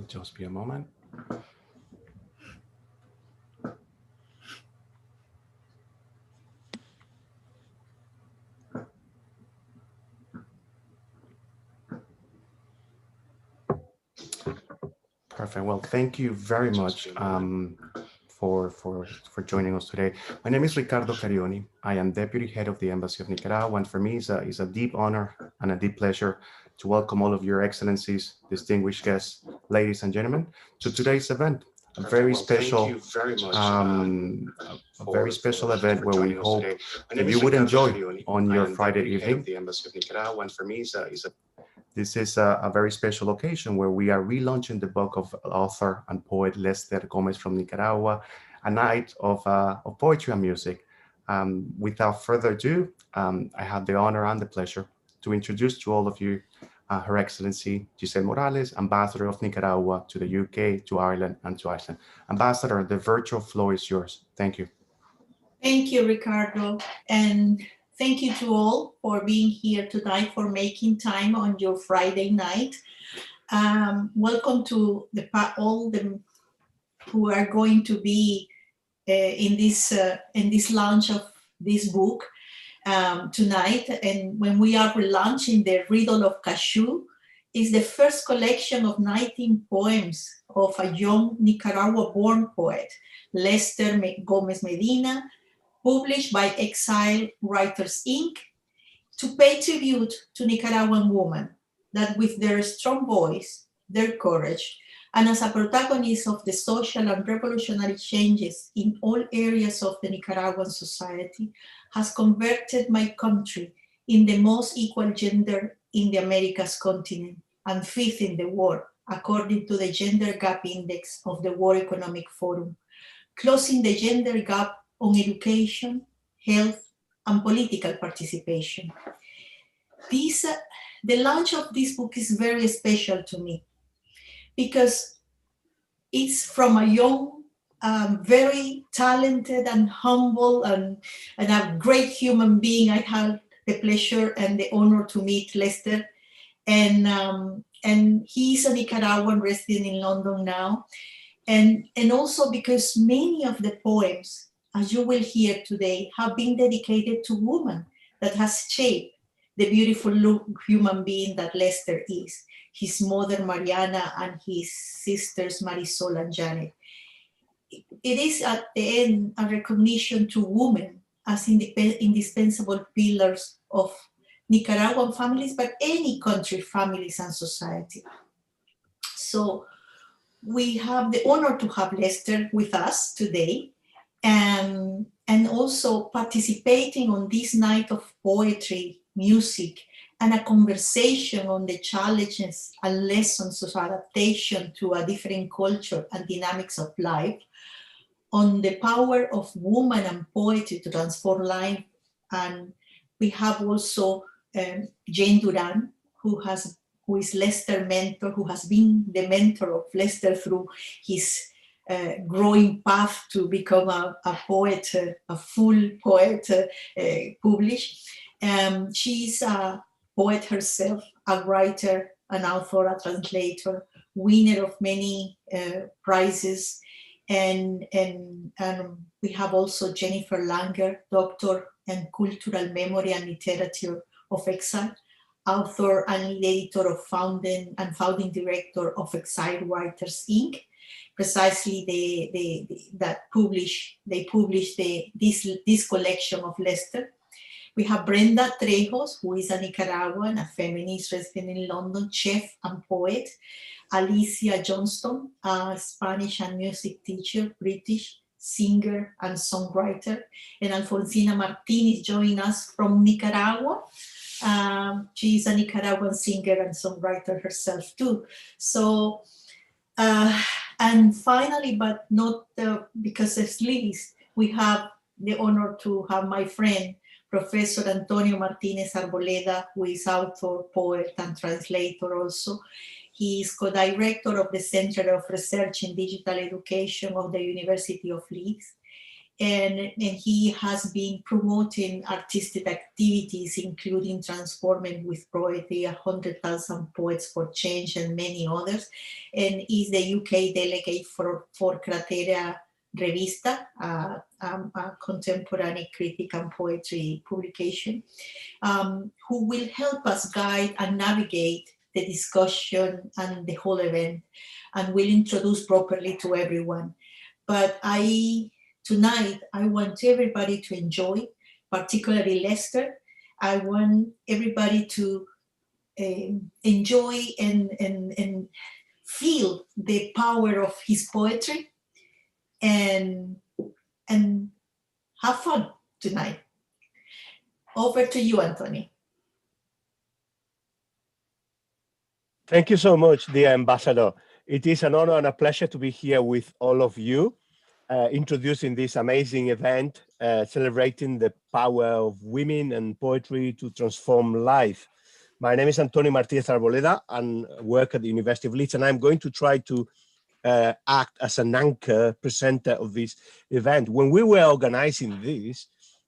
Just be a moment. Perfect. Well, thank you very much for joining us today. My name is Ricardo Carioni. I am Deputy Head of the Embassy of Nicaragua, and for me, it's a deep honor and a deep pleasure to welcome all of your excellencies, distinguished guests, ladies and gentlemen, to today's event. A very special, a very special event where we hope that you would enjoy on your Friday evening. This is a very special occasion where we are relaunching the book of author and poet Lester Gómez from Nicaragua, a night of poetry and music. Without further ado, I have the honor and the pleasure to introduce to all of you Her Excellency Giselle Morales, Ambassador of Nicaragua to the UK, to Ireland, and to Iceland. Ambassador, the virtual floor is yours. Thank you. Thank you, Ricardo. And thank you to all for being here tonight, for making time on your Friday night. Welcome to all the who are going to be in this launch of this book tonight. And when we are relaunching the Riddle of Cashew, is the first collection of 19 poems of a young Nicaragua-born poet, Lester Gómez Medina, published by Exile Writers Inc., to pay tribute to Nicaraguan women that with their strong voice, their courage, and as a protagonist of the social and revolutionary changes in all areas of the Nicaraguan society, has converted my country in the most equal gender in the Americas continent and fifth in the world, according to the Gender Gap Index of the World Economic Forum, closing the gender gap on education, health, and political participation. The launch of this book is very special to me because it's from a young, very talented and humble and a great human being. I had the pleasure and the honor to meet Lester, and he's a Nicaraguan resident in London now, and also because many of the poems, as you will hear today, have been dedicated to women that has shaped the beautiful human being that Lester is, his mother Mariana and his sisters Marisol and Janet. It is at the end a recognition to women as indispensable pillars of Nicaraguan families, but any country families and society. So we have the honor to have Lester with us today, and also participating on this night of poetry, music, and a conversation on the challenges and lessons of adaptation to a different culture and dynamics of life, on the power of woman and poetry to transform life. And we have also Jane Duran, who is Lester's mentor, who has been the mentor of Lester through his growing path to become a poet, a full poet published. She's a poet herself, a writer, an author, a translator, winner of many prizes. And we have also Jennifer Langer, doctor in cultural memory and literature of Exile, author and editor of founding director of Exile Writers Inc., precisely they published this collection of Lester. We have Brenda Trejos, who is a Nicaraguan, a feminist resident in London, chef and poet. Alicia Johnston, a Spanish and music teacher, British, singer and songwriter. And Alfonsina Martinez joined us from Nicaragua. She is a Nicaraguan singer and songwriter herself too. So, and finally, but not because it's least, we have the honor to have my friend, Professor Antonio Martinez Arboleda, who is author, poet, and translator also. He is co-director of the Center of Research in Digital Education of the University of Leeds. and he has been promoting artistic activities, including Transforming with Poetry, 100,000 Poets for Change, and many others, and is the UK delegate for Cratera Revista, a contemporary critic and poetry publication, who will help us guide and navigate the discussion and the whole event, and will introduce properly to everyone. But tonight, I want everybody to enjoy, particularly Lester. I want everybody to enjoy and feel the power of his poetry, and have fun tonight. Over to you, Anthony. Thank you so much, dear Ambassador. It is an honor and a pleasure to be here with all of you, introducing this amazing event, celebrating the power of women and poetry to transform life. My name is Antonio Martínez Arboleda and work at the University of Leeds, and I'm going to try to act as an anchor presenter of this event. When we were organizing this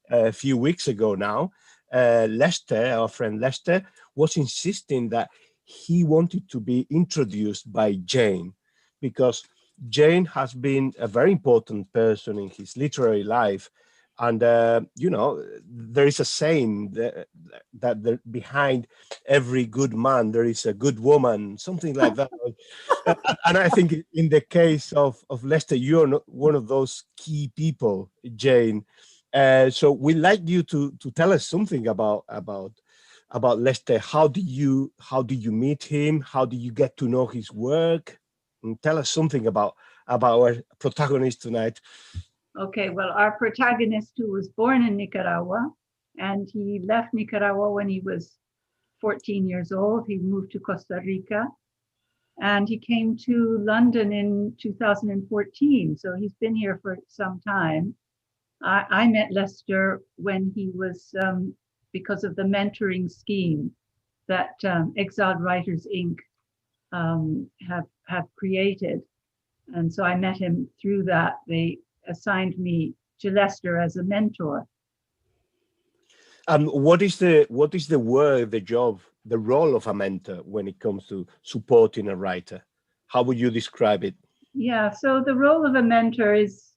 a few weeks ago now, Lester, our friend Lester, was insisting that he wanted to be introduced by Jane, because Jane has been a very important person in his literary life. And, you know, there is a saying that behind every good man, there is a good woman, something like that. And I think in the case of Lester, you're not one of those key people, Jane. So we'd like you to tell us something about Lester. How do you meet him? How do you get to know his work? And tell us something about our protagonist tonight. Okay, well, our protagonist, who was born in Nicaragua, and he left Nicaragua when he was 14 years old. He moved to Costa Rica, and he came to London in 2014. So he's been here for some time. I met Lester when he was, because of the mentoring scheme that Exiled Writers Inc. Have created. And so I met him through that. They assigned me to Lester as a mentor. What is the work, the job, the role of a mentor when it comes to supporting a writer? How would you describe it? Yeah, so the role of a mentor is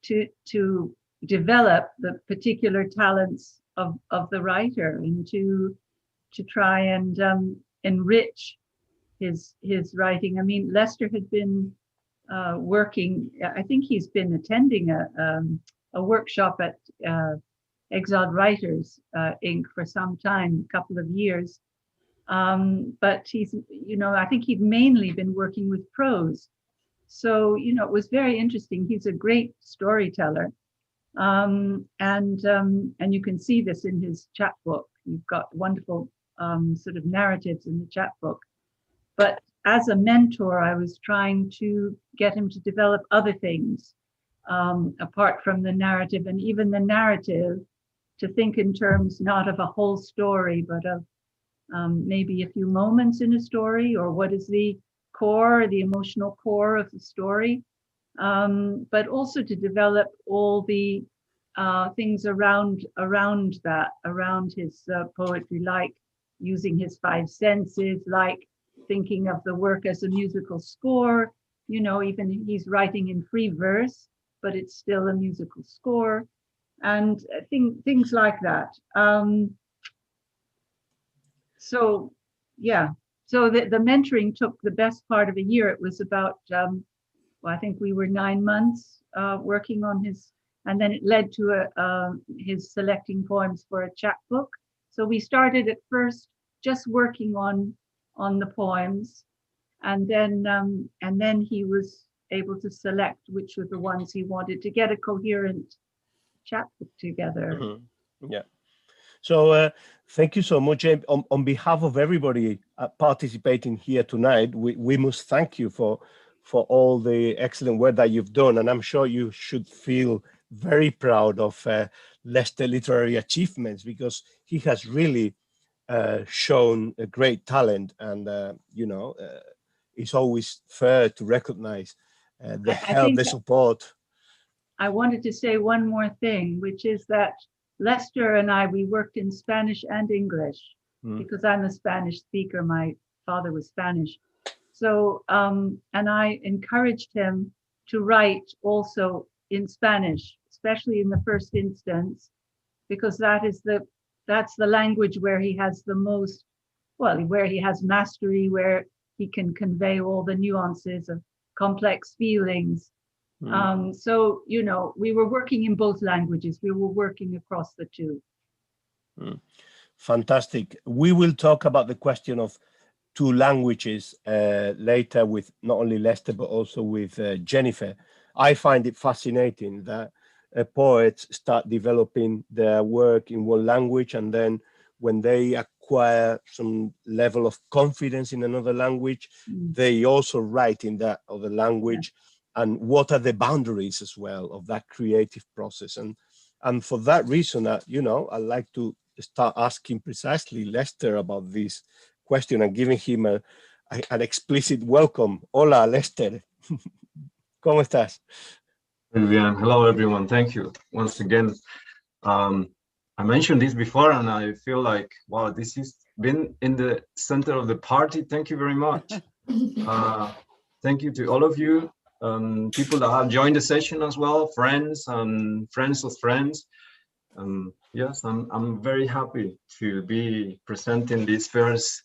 to develop the particular talents of the writer, and to try and enrich his writing. I mean, Lester had been working. I think he's been attending a workshop at Exiled Writers Inc. for some time, a couple of years. But he's, you know, I think he'd mainly been working with prose. So, you know, it was very interesting. He's a great storyteller. And you can see this in his chapbook. You've got wonderful sort of narratives in the chapbook. But as a mentor, I was trying to get him to develop other things apart from the narrative, and even the narrative, to think in terms not of a whole story, but of maybe a few moments in a story, or what is the core, the emotional core of the story, but also to develop all the things around that, around his poetry, like using his five senses, like thinking of the work as a musical score. You know, even he's writing in free verse, but it's still a musical score, and things like that. So yeah, so the mentoring took the best part of a year. It was about, well, I think we were 9 months working on his, and then it led to his selecting poems for a chapbook. So we started at first just working on the poems, and then he was able to select which were the ones he wanted to get a coherent chapbook together. Mm-hmm. Yeah. So thank you so much. On behalf of everybody participating here tonight, we must thank you for all the excellent work that you've done. And I'm sure you should feel very proud of Lester literary achievements, because he has really shown a great talent. And, you know, it's always fair to recognize the help, the support. I wanted to say one more thing, which is that Lester and I, we worked in Spanish and English because I'm a Spanish speaker. My father was Spanish. So, and I encouraged him to write also in Spanish, especially in the first instance, because that's the language where he has the most, well, where he has mastery, where he can convey all the nuances of complex feelings. So, you know, we were working in both languages. We were working across the two. Fantastic. We will talk about the question of two languages later with not only Lester, but also with Jennifer. I find it fascinating that poets start developing their work in one language, and then when they acquire some level of confidence in another language, they also write in that other language. And what are the boundaries as well of that creative process? And for that reason, you know, I'd like to start asking precisely Lester about this question and giving him an explicit welcome. Hola, Lester. ¿Cómo estás? Muy bien. Hello, everyone. Thank you once again. I mentioned this before, and I feel like, wow, this has been in the center of the party. Thank you very much. Thank you to all of you. People that have joined the session as well, friends and friends of friends. Yes, I'm very happy to be presenting this first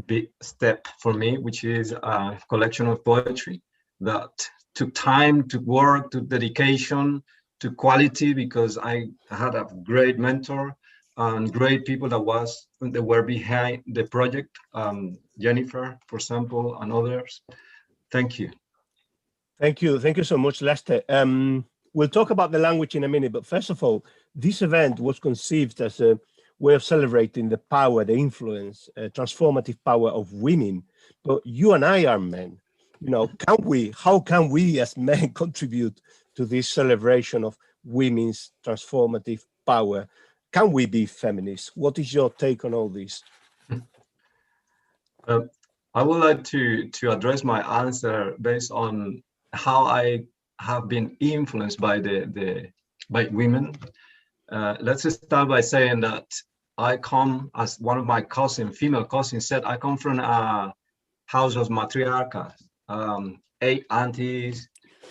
big step for me, which is a collection of poetry that took time, to work, to dedication, to quality, because I had a great mentor and great people that were behind the project. Jennifer, for example, and others. Thank you. Thank you. Thank you so much, Lester. We'll talk about the language in a minute, but first of all, this event was conceived as a way of celebrating the power, the influence, transformative power of women. But you and I are men. You know, how can we as men contribute to this celebration of women's transformative power? Can we be feminists? What is your take on all this? I would like to address my answer based on how I have been influenced by by women. Let's start by saying that I come, as one of my female cousins said, I come from a house of matriarchas, 8 aunties,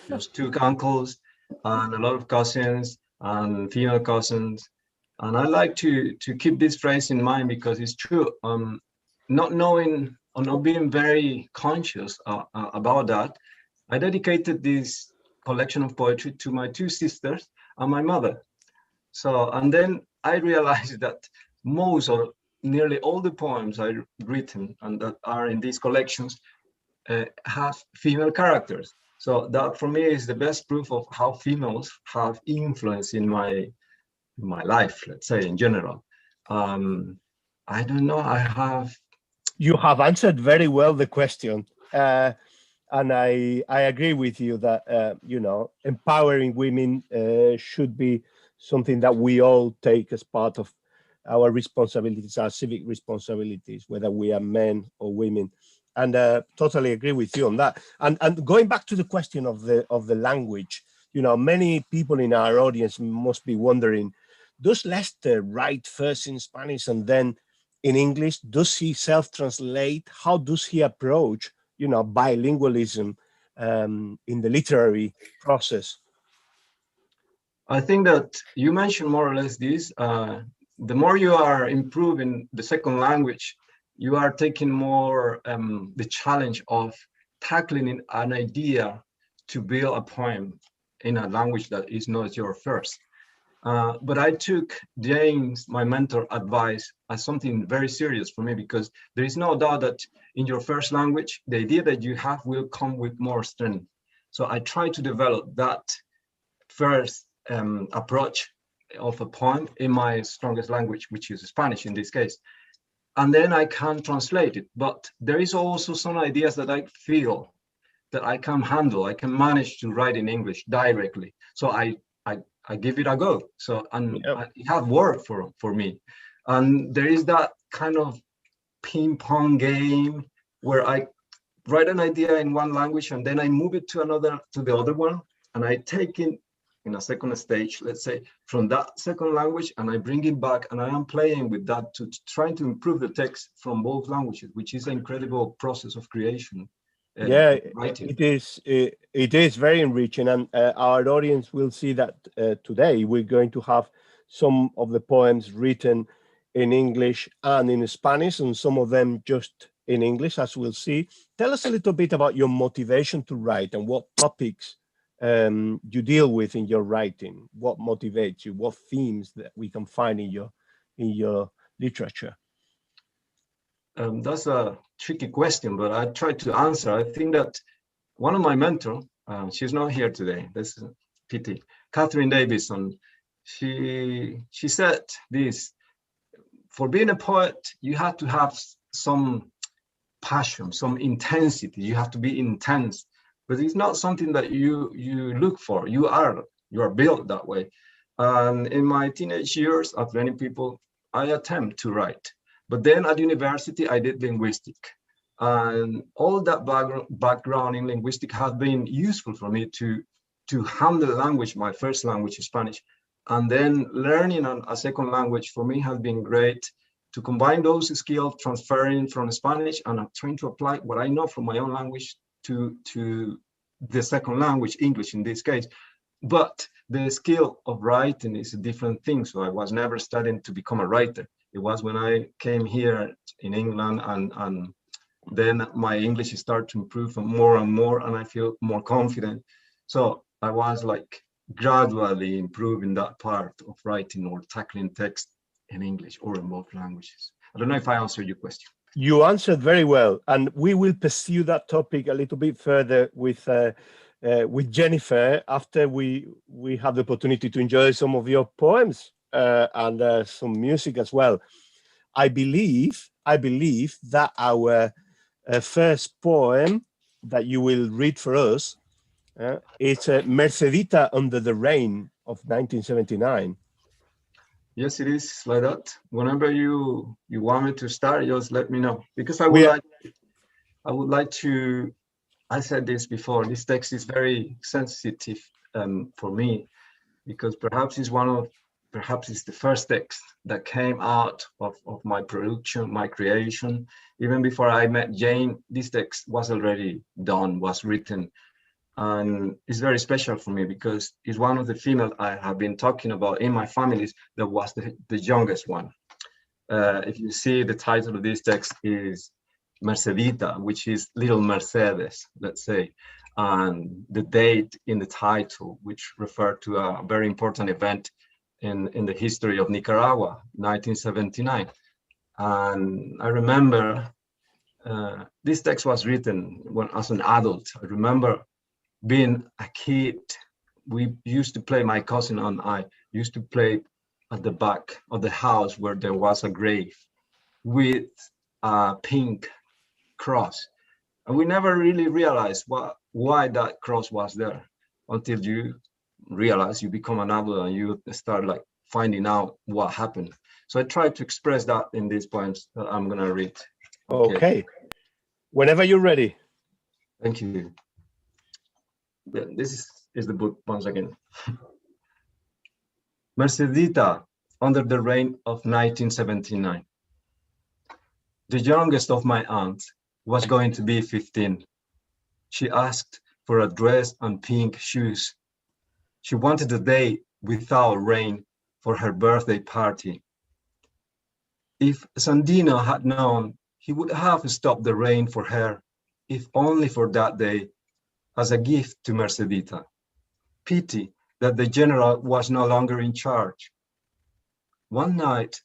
there's 2 uncles, and a lot of cousins and female cousins. And I like to keep this phrase in mind because it's true. Not knowing or not being very conscious about that, I dedicated this collection of poetry to my 2 sisters and my mother. So, and then I realized that most or nearly all the poems I've written and that are in these collections have female characters. So that for me is the best proof of how females have influence in my life, let's say, in general. I don't know, You have answered very well the question. And I agree with you that, you know, empowering women should be something that we all take as part of our responsibilities, our civic responsibilities, whether we are men or women. And totally agree with you on that. And going back to the question of the language, you know, many people in our audience must be wondering, does Lester write first in Spanish and then in English? Does he self-translate? How does he approach, you know, bilingualism in the literary process? I think that you mentioned more or less this. The more you are improving the second language, you are taking more the challenge of tackling an idea to build a poem in a language that is not your first. But I took James, my mentor, advice as something very serious for me, because there is no doubt that in your first language, the idea that you have will come with more strength. So I try to develop that first approach of a poem in my strongest language, which is Spanish in this case. And then I can translate it. But there is also some ideas that I feel that I can handle. I can manage to write in English directly. So I give it a go. So, and it has worked for me. And there is that kind of ping pong game where I write an idea in one language and then I move it to the other one. and I take it in a second stage, let's say, from that second language, and I bring it back, and I am playing with that to try to improve the text from both languages, which is an incredible process of creation. Yeah, Writing. it is very enriching, and our audience will see that today we're going to have some of the poems written in English and in Spanish, and some of them just in English, as we'll see. Tell us a little bit about your motivation to write and what topics you deal with in your writing. What motivates you? What themes that we can find in your literature? That's a tricky question, but I try to answer. I think that one of my mentors, she's not here today, this is a pity, Catherine Davison, she said this: for being a poet, you have to have some passion, some intensity. You have to be intense, but it's not something that you look for. You are built that way. And in my teenage years, as many people, I attempt to write. But then at university, I did linguistic. And all that background in linguistic has been useful for me to handle language, my first language is Spanish. And then learning a second language for me has been great to combine those skills, transferring from Spanish, and I'm trying to apply what I know from my own language to the second language, English in this case. But the skill of writing is a different thing. So I was never studying to become a writer. It was when I came here in England, and then my English started to improve more and more, and I feel more confident. So I was like gradually improving that part of writing or tackling text in English or in both languages. I don't know if I answered your question. You answered very well, and we will pursue that topic a little bit further with Jennifer after we have the opportunity to enjoy some of your poems and some music as well. I believe that our first poem that you will read for us is Mercedita Under the Rain of 1979. Yes, it is like that. Whenever you want me to start, just let me know, because I would like to. I said this before. This text is very sensitive for me, because perhaps it's the first text that came out of my production, my creation. Even before I met Jane, this text was already done, was written. And it's very special for me because it's one of the females I have been talking about in my families that was the youngest one. If you see, the title of this text is Mercedita, which is Little Mercedes, let's say, and the date in the title, which referred to a very important event in the history of Nicaragua, 1979. And I remember this text was written when as an adult. I remember being a kid, we used to play, my cousin and I used to play at the back of the house where there was a grave with a pink cross. And we never really realized why that cross was there until you realize, you become an adult and you start like finding out what happened. So I try to express that in these poems that I'm gonna read. Okay. Whenever you're ready. Thank you. Yeah, this is the book once again. Mercedita, Under the Rain of 1979. The youngest of my aunts was going to be 15. She asked for a dress and pink shoes. She wanted a day without rain for her birthday party. If Sandino had known, he would have stopped the rain for her, if only for that day, as a gift to Mercedita. Pity that the general was no longer in charge. One night,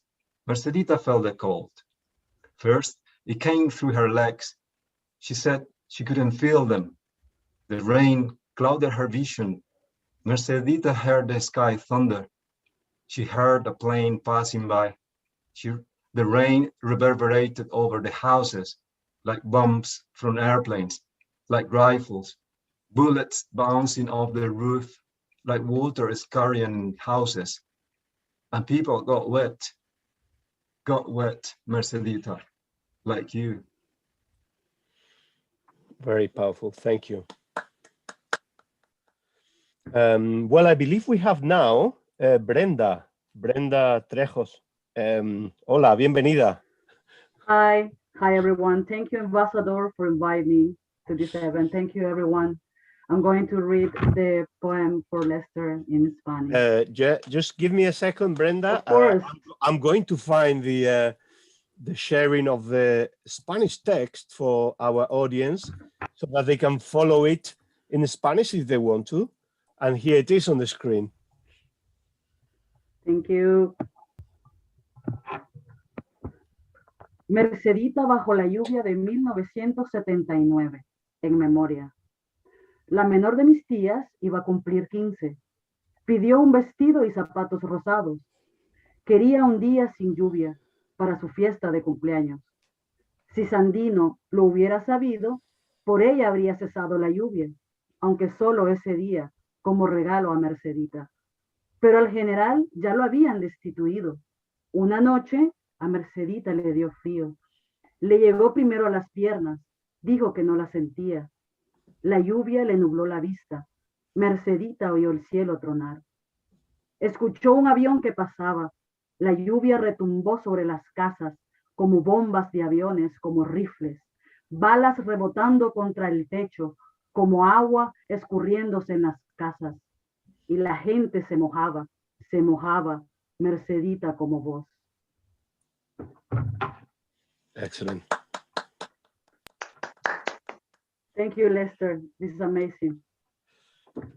Mercedita felt the cold. First, it came through her legs. She said she couldn't feel them. The rain clouded her vision. Mercedita heard the sky thunder. She heard a plane passing by. The rain reverberated over the houses like bombs from airplanes, like rifles, bullets bouncing off the roof, like water scurrying houses. And people got wet, Mercedita, like you. Very powerful. Thank you. Well, I believe we have now Brenda Trejos. Hola, bienvenida. Hi everyone. Thank you, Ambassador, for inviting me to this event. Thank you, everyone. I'm going to read the poem for Lester in Spanish. Just give me a second, Brenda. Of course. I'm going to find the sharing of the Spanish text for our audience so that they can follow it in Spanish if they want to. And here it is on the screen. Thank you. Mercedita bajo la lluvia de 1979, en memoria. La menor de mis tías iba a cumplir 15. Pidió un vestido y zapatos rosados. Quería un día sin lluvia para su fiesta de cumpleaños. Si Sandino lo hubiera sabido, por ella habría cesado la lluvia, aunque solo ese día, como regalo a Mercedita. Pero al general ya lo habían destituido. Una noche a Mercedita le dio frío. Le llegó primero a las piernas. Dijo que no la sentía. La lluvia le nubló la vista. Mercedita oyó el cielo tronar. Escuchó un avión que pasaba. La lluvia retumbó sobre las casas como bombas de aviones, como rifles. Balas rebotando contra el techo, como agua escurriéndose en las casas. Y la gente se mojaba, Mercedita como vos. Excellent. Thank you, Lester. This is amazing.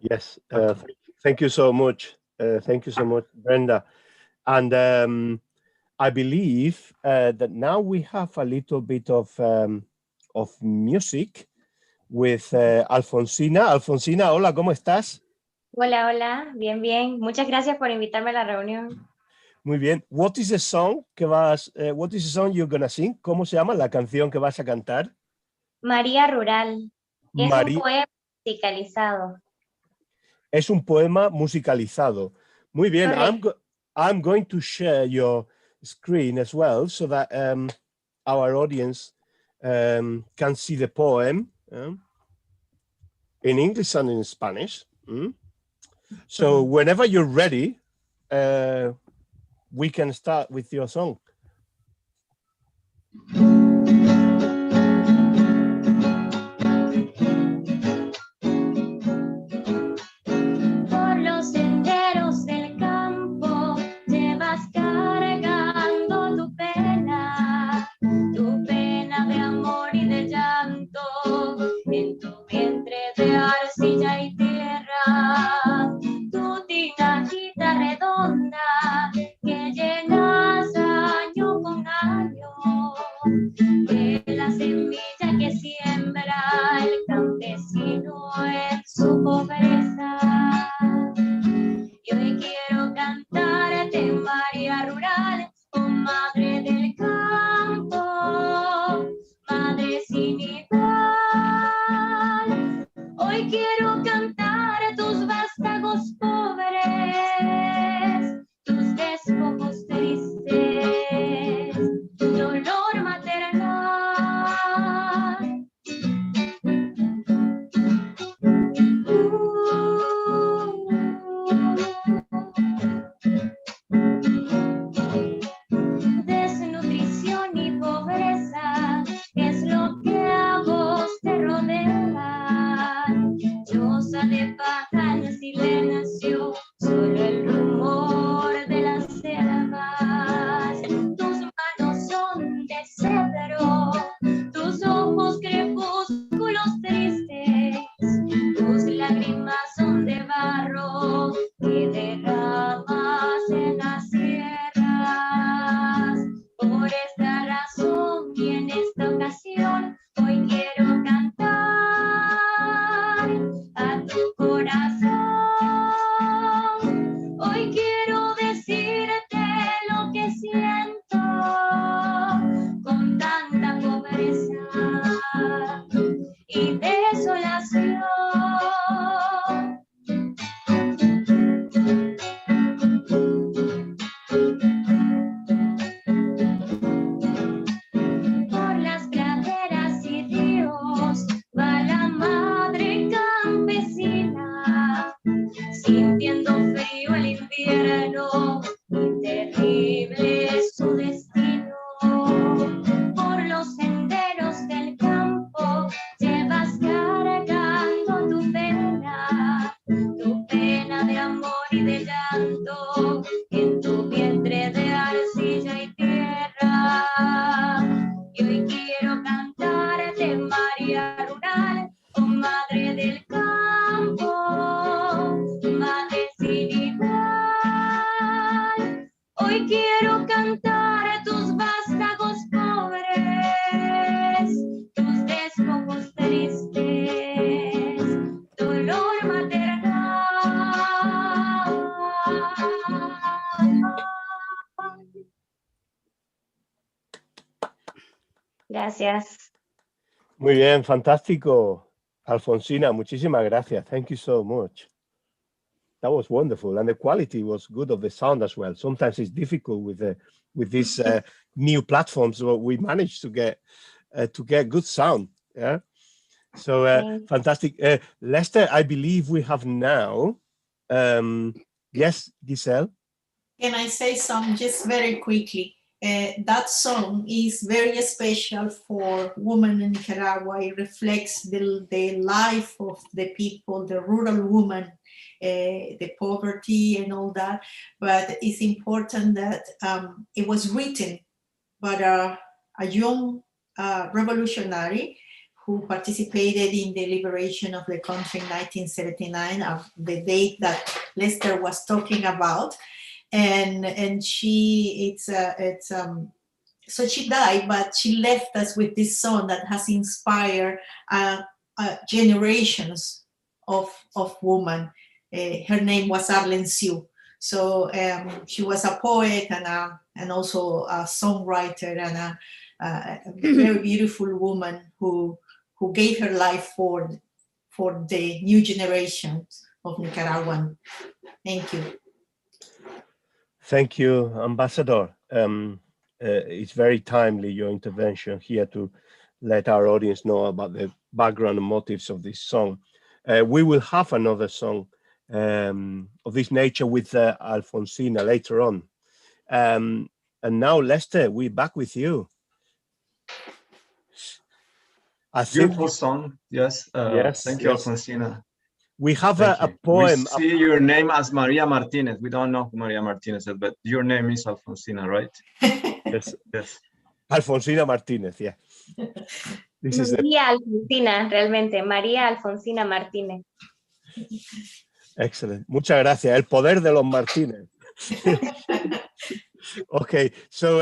Yes, thank you so much. Thank you so much, Brenda. And I believe that now we have a little bit of music with Alfonsina. Alfonsina, hola, ¿cómo estás? Hola, hola, bien, bien. Muchas gracias por invitarme a la reunión. Muy bien. What is the song what is the song you're gonna sing? ¿Cómo se llama la canción que vas a cantar? María Rural. Es un poema musicalizado. Es un poema musicalizado. Muy bien. I'm going to share your screen as well so that our audience can see the poem in English and in Spanish. So whenever you're ready, we can start with your song. Por los senderos del campo llevas cargando tu pena de amor y de llanto, en tu vientre de arcilla y tierra, tu tinajita redonda que llenas año con año, de la semilla que siembra el campesino en su pobreza. Y hoy quiero cantarte, María Rural, oh madre del campo, madre sin igual. Hoy quiero cantar tus vástagos pobres, tus despojos tristes, dolor maternal. Desnutrición y pobreza es lo que a vos te rodea. Choza de paja en silencio, solo el rumor de las selvas. Tus manos son de cedro, tus ojos crepúsculos tristes, tus lágrimas son de barro que derramas en las sierras. Por esta razón y en esta ocasión hoy quiero cantar a tu corazón. Hoy quiero decirte lo que siento con Y hoy quiero cantarte, María Rural, oh madre del campo, madre sin igual. Hoy quiero cantar tus vástagos pobres, tus despojos tristes, dolor maternal. Gracias. Muy bien, fantástico. Alfonsina, muchísimas gracias. Thank you so much. That was wonderful, and the quality was good of the sound as well. Sometimes it's difficult with these new platforms, but we managed to get good sound. Yeah. So fantastic, Lester. I believe we have now. Yes, Giselle. Can I say something just very quickly? That song is very special for women in Nicaragua. It reflects the life of the people, the rural woman, the poverty and all that. But it's important that it was written by a young revolutionary who participated in the liberation of the country in 1979, of the date that Lester was talking about. And she so she died, but she left us with this song that has inspired generations of women. Her name was Arlen Sue. So she was a poet and also a songwriter and a very beautiful woman who gave her life for the new generations of Nicaraguan. Thank you. Thank you, Ambassador. It's very timely, your intervention here, to let our audience know about the background and motives of this song. We will have another song of this nature with Alfonsina later on. And now, Lester, we're back with you. Beautiful song. Yes. Yes. Thank you, Alfonsina. We have a poem. We see your name as Maria Martinez. We don't know who Maria Martinez is, but your name is Alfonsina, right? Yes. Yes. Alfonsina Martínez, yeah. This is María Alfonsina, realmente. María Alfonsina Martínez. Excellent. Muchas gracias. El poder de los Martínez. Okay, so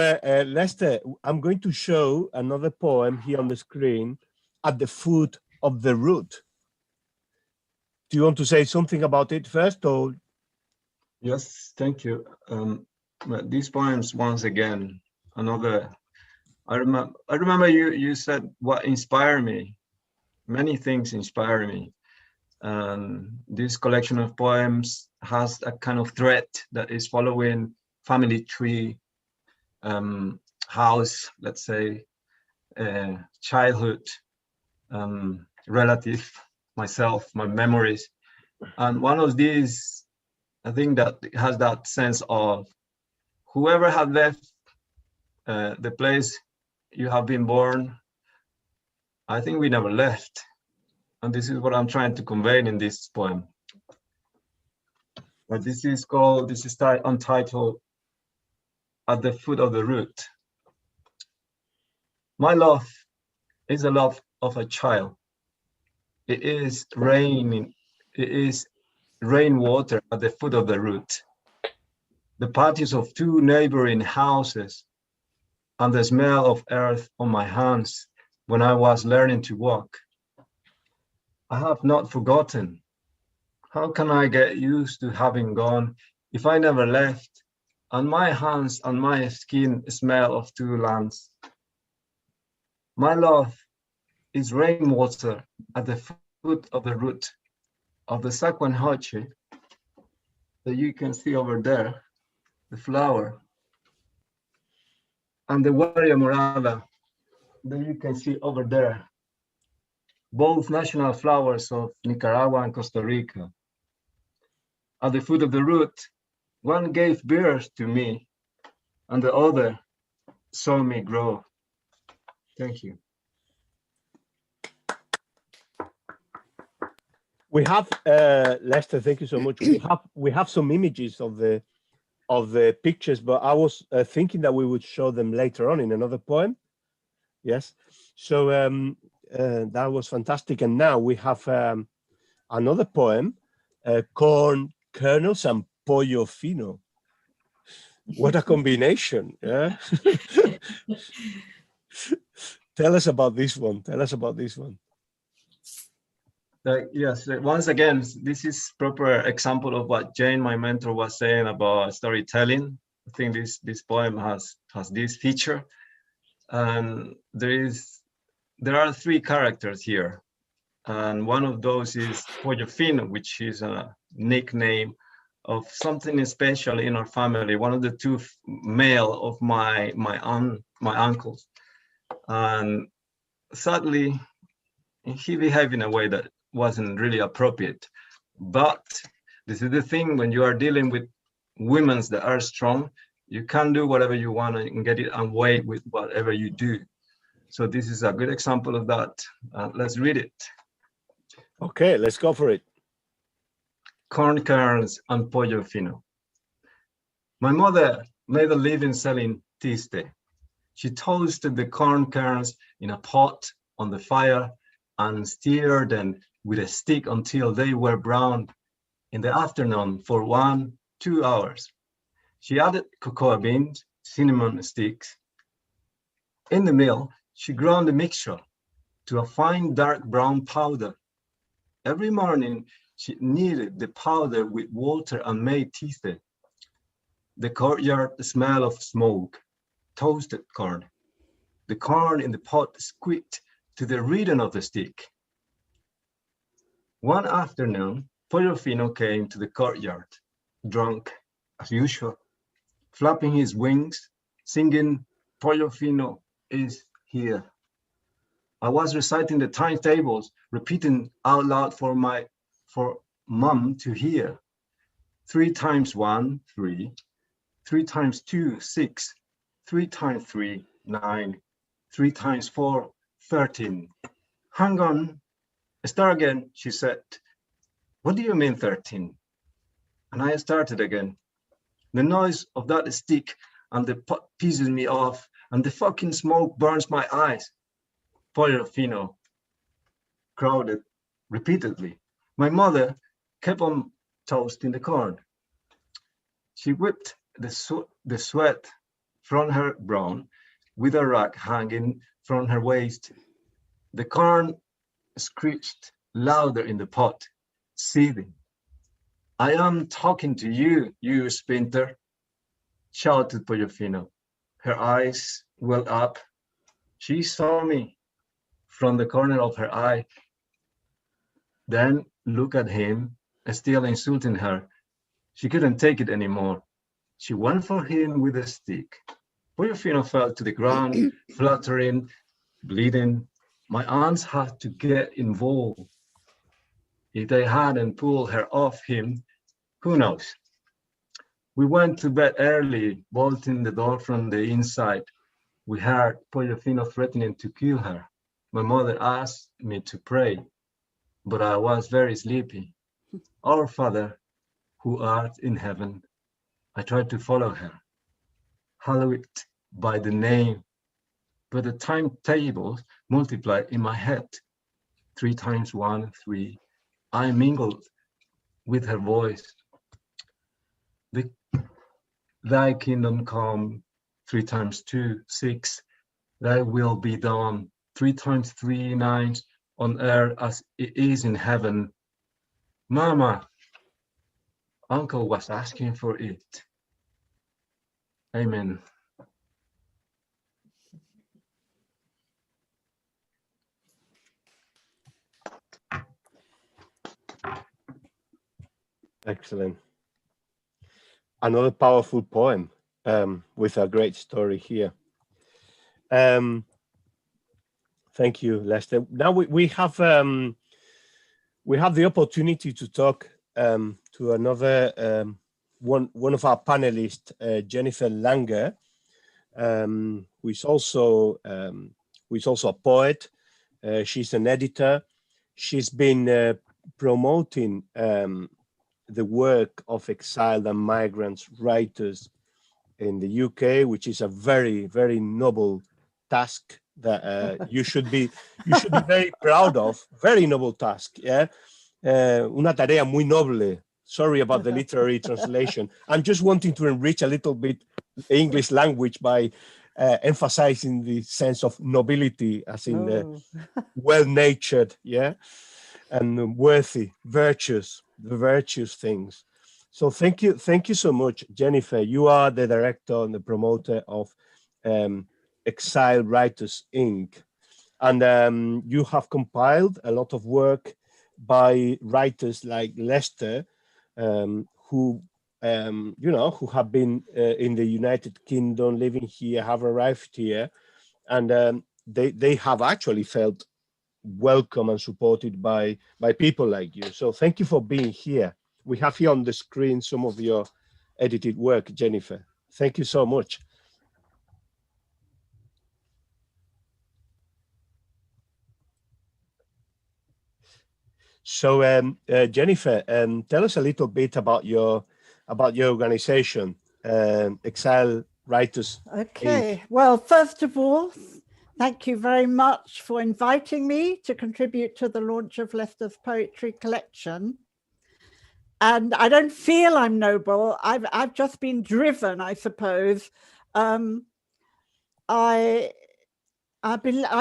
Lester, I'm going to show another poem here on the screen, At the Foot of the Root. Do you want to say something about it first, or? Yes, thank you. These poems, once again, another. I remember you said what inspired me. Many things inspire me. This collection of poems has a kind of thread that is following family tree, house, let's say, childhood, relative, myself, my memories. And one of these, I think that has that sense of whoever had left the place you have been born, I think we never left. And this is what I'm trying to convey in this poem. But this is untitled, At the Foot of the Root. My love is the love of a child. It is rainwater at the foot of the root. The patios of two neighboring houses and the smell of earth on my hands when I was learning to walk. I have not forgotten. How can I get used to having gone if I never left, and my hands and my skin smell of two lands? My love is rainwater at the foot of the root of the Saquanhoche that you can see over there, the flower, and the Guaria Morada that you can see over there, both national flowers of Nicaragua and Costa Rica. At the foot of the root, one gave birth to me, and the other saw me grow. Thank you. We have Lester. Thank you so much. We have some images of the of the pictures, but I was thinking that we would show them later on in another poem. Yes. So that was fantastic. And now we have another poem, Corn Kernels and Pollo Fino. What a combination. Yeah. Tell us about this one. Tell us about this one. Yes, once again, this is proper example of what Jane, my mentor, was saying about storytelling. I think this poem has this feature, and there are three characters here, and one of those is Pollo Fino, which is a nickname of something special in our family. One of the two male of my uncles, and sadly, he behaved in a way that wasn't really appropriate. But this is the thing, when you are dealing with women that are strong, you can do whatever you want and get it away with whatever you do. So this is a good example of that. Let's read it. Okay, let's go for it. Corn kernels and pollo fino. My mother made a living selling tiste. She toasted the corn kernels in a pot on the fire and stirred them with a stick until they were brown in the afternoon for 1-2 hours. She added cocoa beans, cinnamon sticks. In the mill, she ground the mixture to a fine dark brown powder. Every morning, she kneaded the powder with water and made tiste. The courtyard smelled of smoke, toasted corn. The corn in the pot squeaked to the rhythm of the stick. One afternoon, Pollo Fino came to the courtyard, drunk as usual, flapping his wings, singing, Pollo Fino is here. I was reciting the timetables, repeating out loud for mom to hear. 3 times 1, 3. 3 times 2, 6. 3 times 3, 9. 3 times 4, 13. Hang on. Start again, she said. What do you mean 13? And I started again. The noise of that stick and the pot pisses me off, and the fucking smoke burns my eyes. Pollo Fino crowded repeatedly. My mother kept on toasting the corn. She whipped the sweat from her brow with a rag hanging from her waist. The corn screeched louder in the pot, seething. I am talking to you, you spinter, shouted Pollo Fino. Her eyes welled up. She saw me from the corner of her eye, then looked at him, still insulting her. She couldn't take it anymore. She went for him with a stick. Pollo Fino fell to the ground, fluttering, bleeding. My aunts had to get involved. If they hadn't pulled her off him, who knows? We went to bed early, bolting the door from the inside. We heard Pollo Fino threatening to kill her. My mother asked me to pray, but I was very sleepy. Our Father, who art in heaven, I tried to follow her. Hallowed by the name, but the timetables multiplied in my head. 3 times 1, 3. I mingled with her voice. Thy kingdom come, 3 times 2, 6. Thy will be done, 3 times 3, 9, on earth as it is in heaven. Mama, Uncle was asking for it. Amen. Excellent. Another powerful poem with a great story here. Thank you, Lester. Now we have the opportunity to talk to another one of our panelists, Jennifer Langer, who is also a poet. She's an editor. She's been promoting the work of exiled and migrants writers in the UK, which is a very, very noble task that you should be very proud of. Very noble task, yeah. Una tarea muy noble. Sorry about the literary translation. I'm just wanting to enrich a little bit the English language by emphasizing the sense of nobility, as in well-natured, yeah, and worthy, virtuous, the virtuous things. So thank you so much, Jennifer. You are the director and the promoter of Exile Writers Inc. And you have compiled a lot of work by writers like Lester, who who have been in the United Kingdom, living here, have arrived here, and they have actually felt welcome and supported by people like you. So thank you for being here. We have here on the screen some of your edited work, Jennifer. Thank you so much. So Jennifer, tell us a little bit about your organization, Exile Writers. Okay, well, first of all, thank you very much for inviting me to contribute to the launch of Leicester's poetry collection. And I don't feel I'm noble. I've just been driven, I suppose. I'm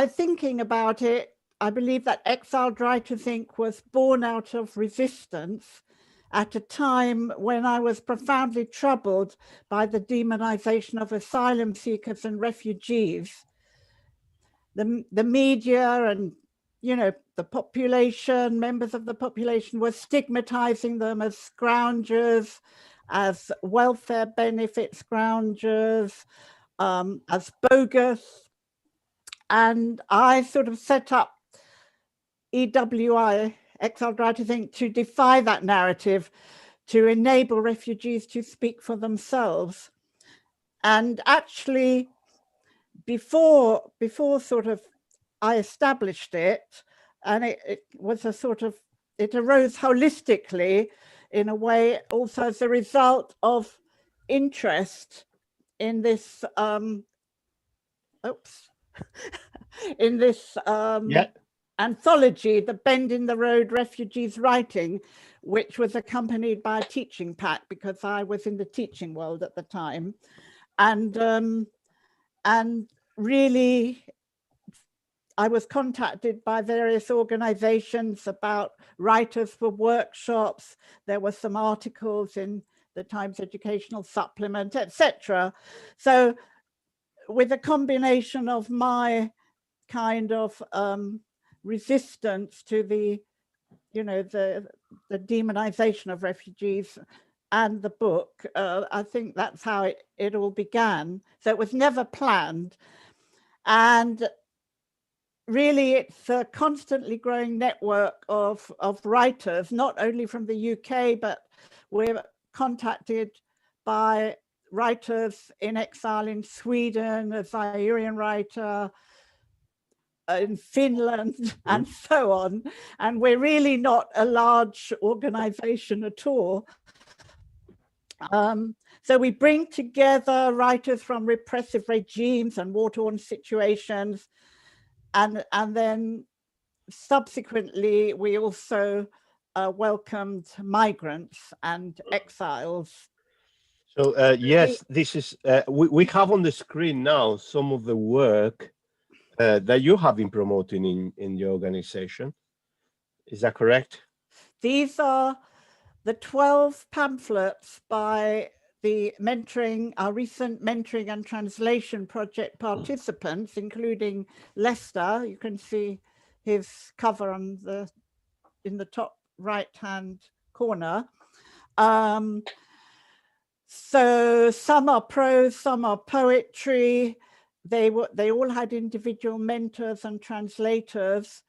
thinking about it. I believe that Exiled Writers Inc. was born out of resistance at a time when I was profoundly troubled by the demonization of asylum seekers and refugees. The media and, the population, members of the population were stigmatizing them as scroungers, as welfare benefit scroungers, as bogus. And I sort of set up EWI, Exiled Writers Inc., to defy that narrative, to enable refugees to speak for themselves. And actually, before sort of I established it, and it was it arose holistically in a way, also as a result of interest in this, anthology, The Bend in the Road Refugees Writing, which was accompanied by a teaching pack, because I was in the teaching world at the time. And really, I was contacted by various organizations about writers for workshops. There were some articles in the Times Educational Supplement, etc. So with a combination of my kind of resistance to the demonization of refugees and the book, I think that's how it all began. So it was never planned. And really, it's a constantly growing network of writers, not only from the UK, but we're contacted by writers in exile in Sweden, a Zairian writer, in Finland, and so on. And we're really not a large organization at all. So we bring together writers from repressive regimes and war-torn situations, and then subsequently we also welcomed migrants and exiles. So yes, this is we have on the screen now some of the work that you have been promoting in your organization. Is that correct? These are the 12 pamphlets by the our recent mentoring and translation project participants, including Lester. You can see his cover in the top right-hand corner. So some are prose, some are poetry. They all had individual mentors and translators.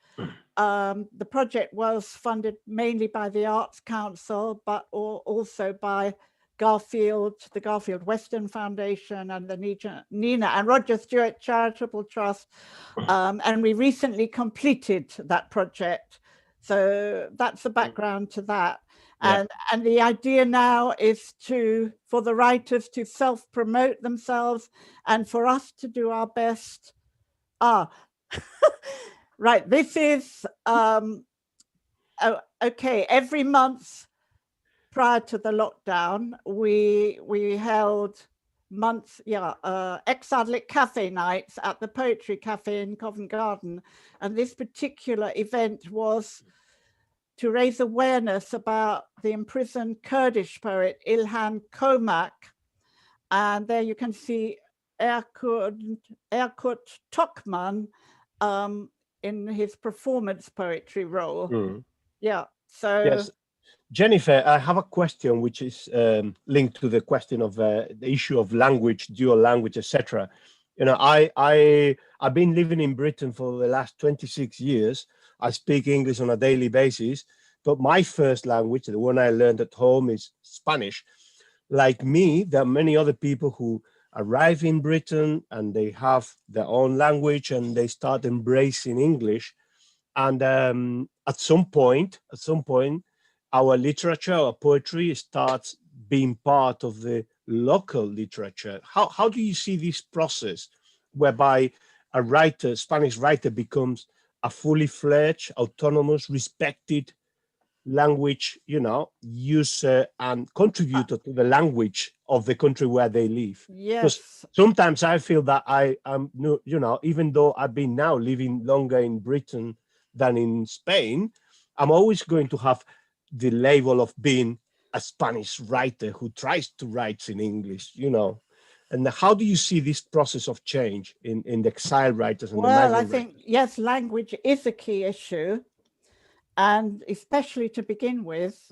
The project was funded mainly by the Arts Council, but also by the Garfield Weston Foundation and the Nina and Roger Stewart Charitable Trust. And we recently completed that project. So that's the background to that. And the idea now is for the writers to self-promote themselves and for us to do our best. Right, this is okay. Every month prior to the lockdown, we held exilic cafe nights at the Poetry Cafe in Covent Garden, and this particular event was to raise awareness about the imprisoned Kurdish poet İlhan Komak. And there you can see Erkut Tokman in his performance poetry role. So yes. Jennifer, I have a question which is linked to the question of the issue of language, dual language, etc. You know, I've been living in Britain for the last 26 years. I speak English on a daily basis, but my first language, the one I learned at home, is Spanish. Like me, there are many other people who arrive in Britain and they have their own language and they start embracing English. And at some point, our literature, our poetry starts being part of the local literature. How do you see this process whereby a writer, Spanish writer, becomes a fully fledged, autonomous, respected language, you know, user and contributor to the language of the country where they live? Yes. Because sometimes I feel that I am, you know, even though I've been now living longer in Britain than in Spain, I'm always going to have the label of being a Spanish writer who tries to write in English, you know. And how do you see this process of change in the exile writers and the migrant I think, writers? yes, language is a key issue. And especially to begin with,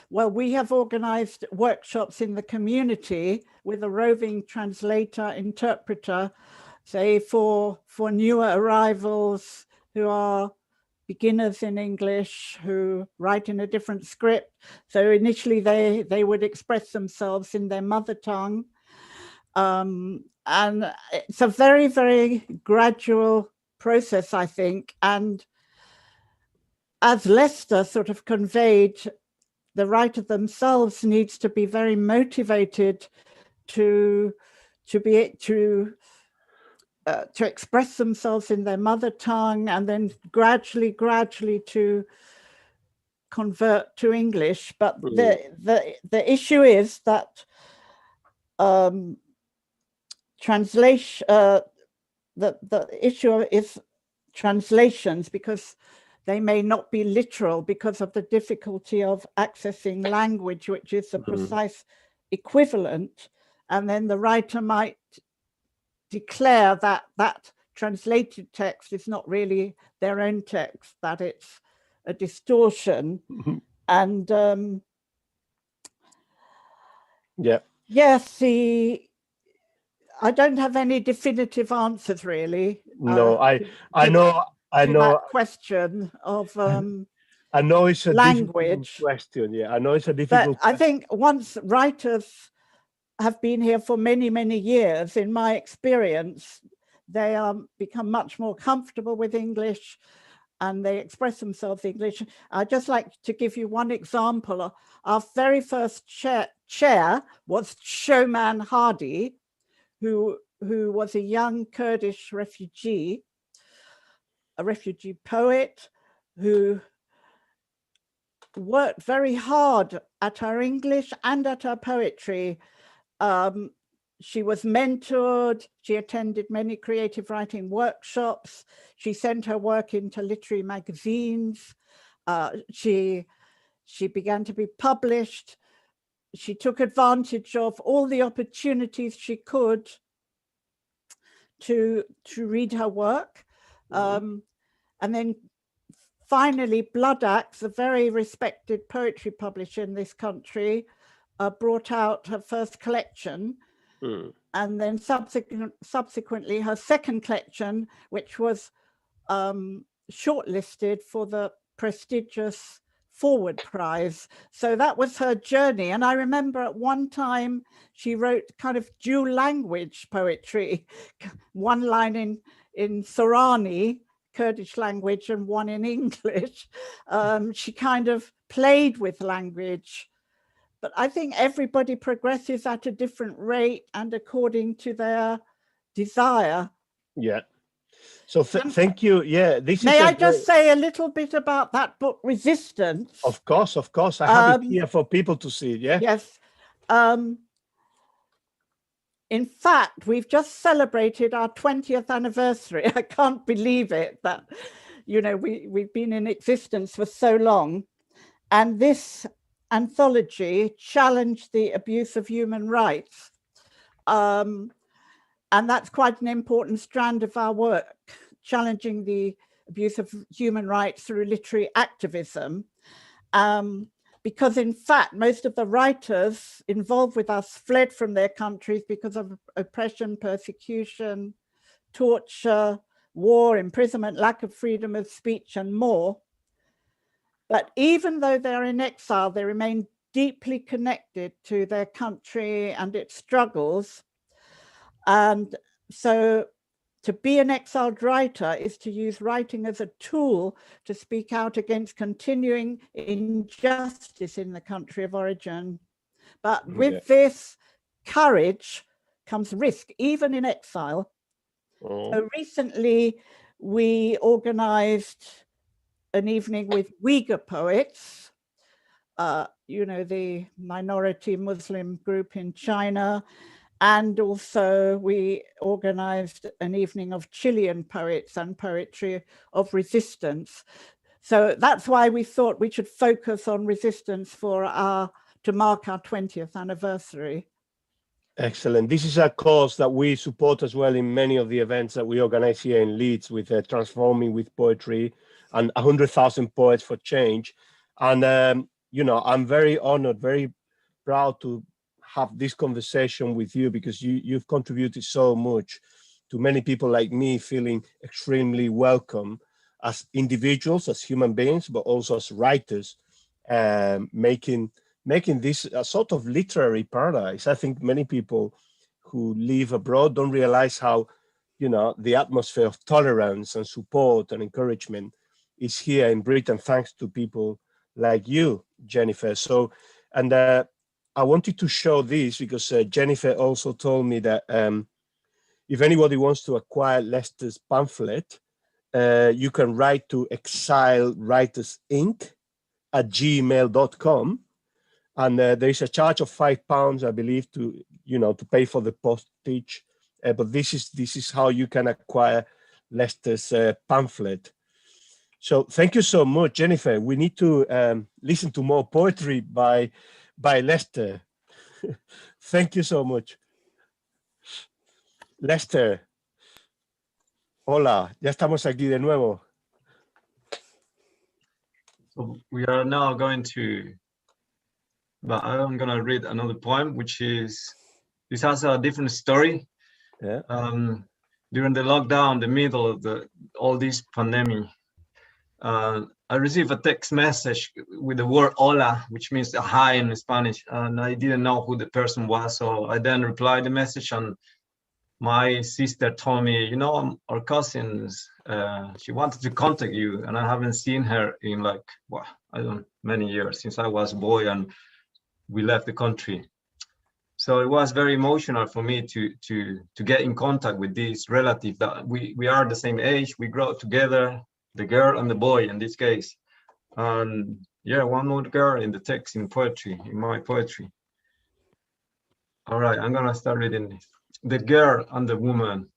we have organized workshops in the community with a roving translator, interpreter, say for newer arrivals who are beginners in English, who write in a different script. So initially they would express themselves in their mother tongue. And it's a very, very gradual process, I think. And as Lester sort of conveyed, the writer themselves needs to be very motivated to express themselves in their mother tongue, and then gradually to convert to English. But the issue is that translation. The issue is translations, because they may not be literal because of the difficulty of accessing language, which is the precise equivalent. And then the writer might declare that that translated text is not really their own text, that it's a distortion. And yes, I don't have any definitive answers, really. No, I know that question of I know it's a language difficult question. Yeah, I know it's a difficult question. I think once writers have been here for many, many years, in my experience, they become much more comfortable with English and they express themselves in English. I'd just like to give you one example. Our very first chair was Showman Hardy, who was a young Kurdish refugee, a refugee poet who worked very hard at her English and at her poetry. She was mentored, she attended many creative writing workshops, she sent her work into literary magazines, she began to be published, she took advantage of all the opportunities she could to read her work. And then finally, Blood Axe, a very respected poetry publisher in this country, brought out her first collection. And then subsequently her second collection, which was shortlisted for the prestigious Forward Prize. So that was her journey. And I remember at one time she wrote kind of dual language poetry, one line in Sorani, Kurdish language and one in English. She kind of played with language. But I think everybody progresses at a different rate and according to their desire. Yeah. So thank you. Yeah, this May is. I just say a little bit about that book, Resistance? Of course. I have it here for people to see. Yeah. Yes. In fact, we've just celebrated our 20th anniversary. I can't believe it that, you know, we've been in existence for so long. And this anthology challenged the abuse of human rights. And that's quite an important strand of our work, challenging the abuse of human rights through literary activism. Because in fact, most of the writers involved with us fled from their countries because of oppression, persecution, torture, war, imprisonment, lack of freedom of speech, and more. But even though they're in exile, they remain deeply connected to their country and its struggles. And so to be an exiled writer is to use writing as a tool to speak out against continuing injustice in the country of origin. But with this courage comes risk, even in exile. So recently, we organized an evening with Uyghur poets, you know, the minority Muslim group in China. And also we organized an evening of Chilean poets and poetry of resistance. So that's why we thought we should focus on resistance to mark our 20th anniversary. Excellent. This is a cause that we support as well in many of the events that we organize here in Leeds with Transforming with Poetry and 100,000 Poets for Change. And, you know, I'm very honored, very proud to have this conversation with you because you've contributed so much to many people like me feeling extremely welcome as individuals, as human beings, but also as writers, making this a sort of literary paradise. I think many people who live abroad don't realize how, you know, the atmosphere of tolerance and support and encouragement is here in Britain, thanks to people like you, Jennifer. So, and I wanted to show this because Jennifer also told me that if anybody wants to acquire Lester's pamphlet, you can write to exileWritersInc@gmail.com. And there is a charge of £5, I believe, to pay for the postage. But this is how you can acquire Lester's pamphlet. So thank you so much, Jennifer. We need to listen to more poetry by Lester. Thank you so much. Lester. Hola, ya estamos aquí de nuevo. So we are now going to, but I'm going to read another poem, which this has a different story. Yeah. During the lockdown, the middle of all this pandemic, I received a text message with the word hola, which means hi in Spanish, and I didn't know who the person was. So I then replied the message, and my sister told me, you know, our cousins, she wanted to contact you, and I haven't seen her in many years, since I was a boy and we left the country. So it was very emotional for me to get in contact with this relative that we are the same age, we grew up together, the girl and the boy in this case. And yeah, one more girl in the text, in my poetry. All right, I'm gonna start reading this. The girl and the woman.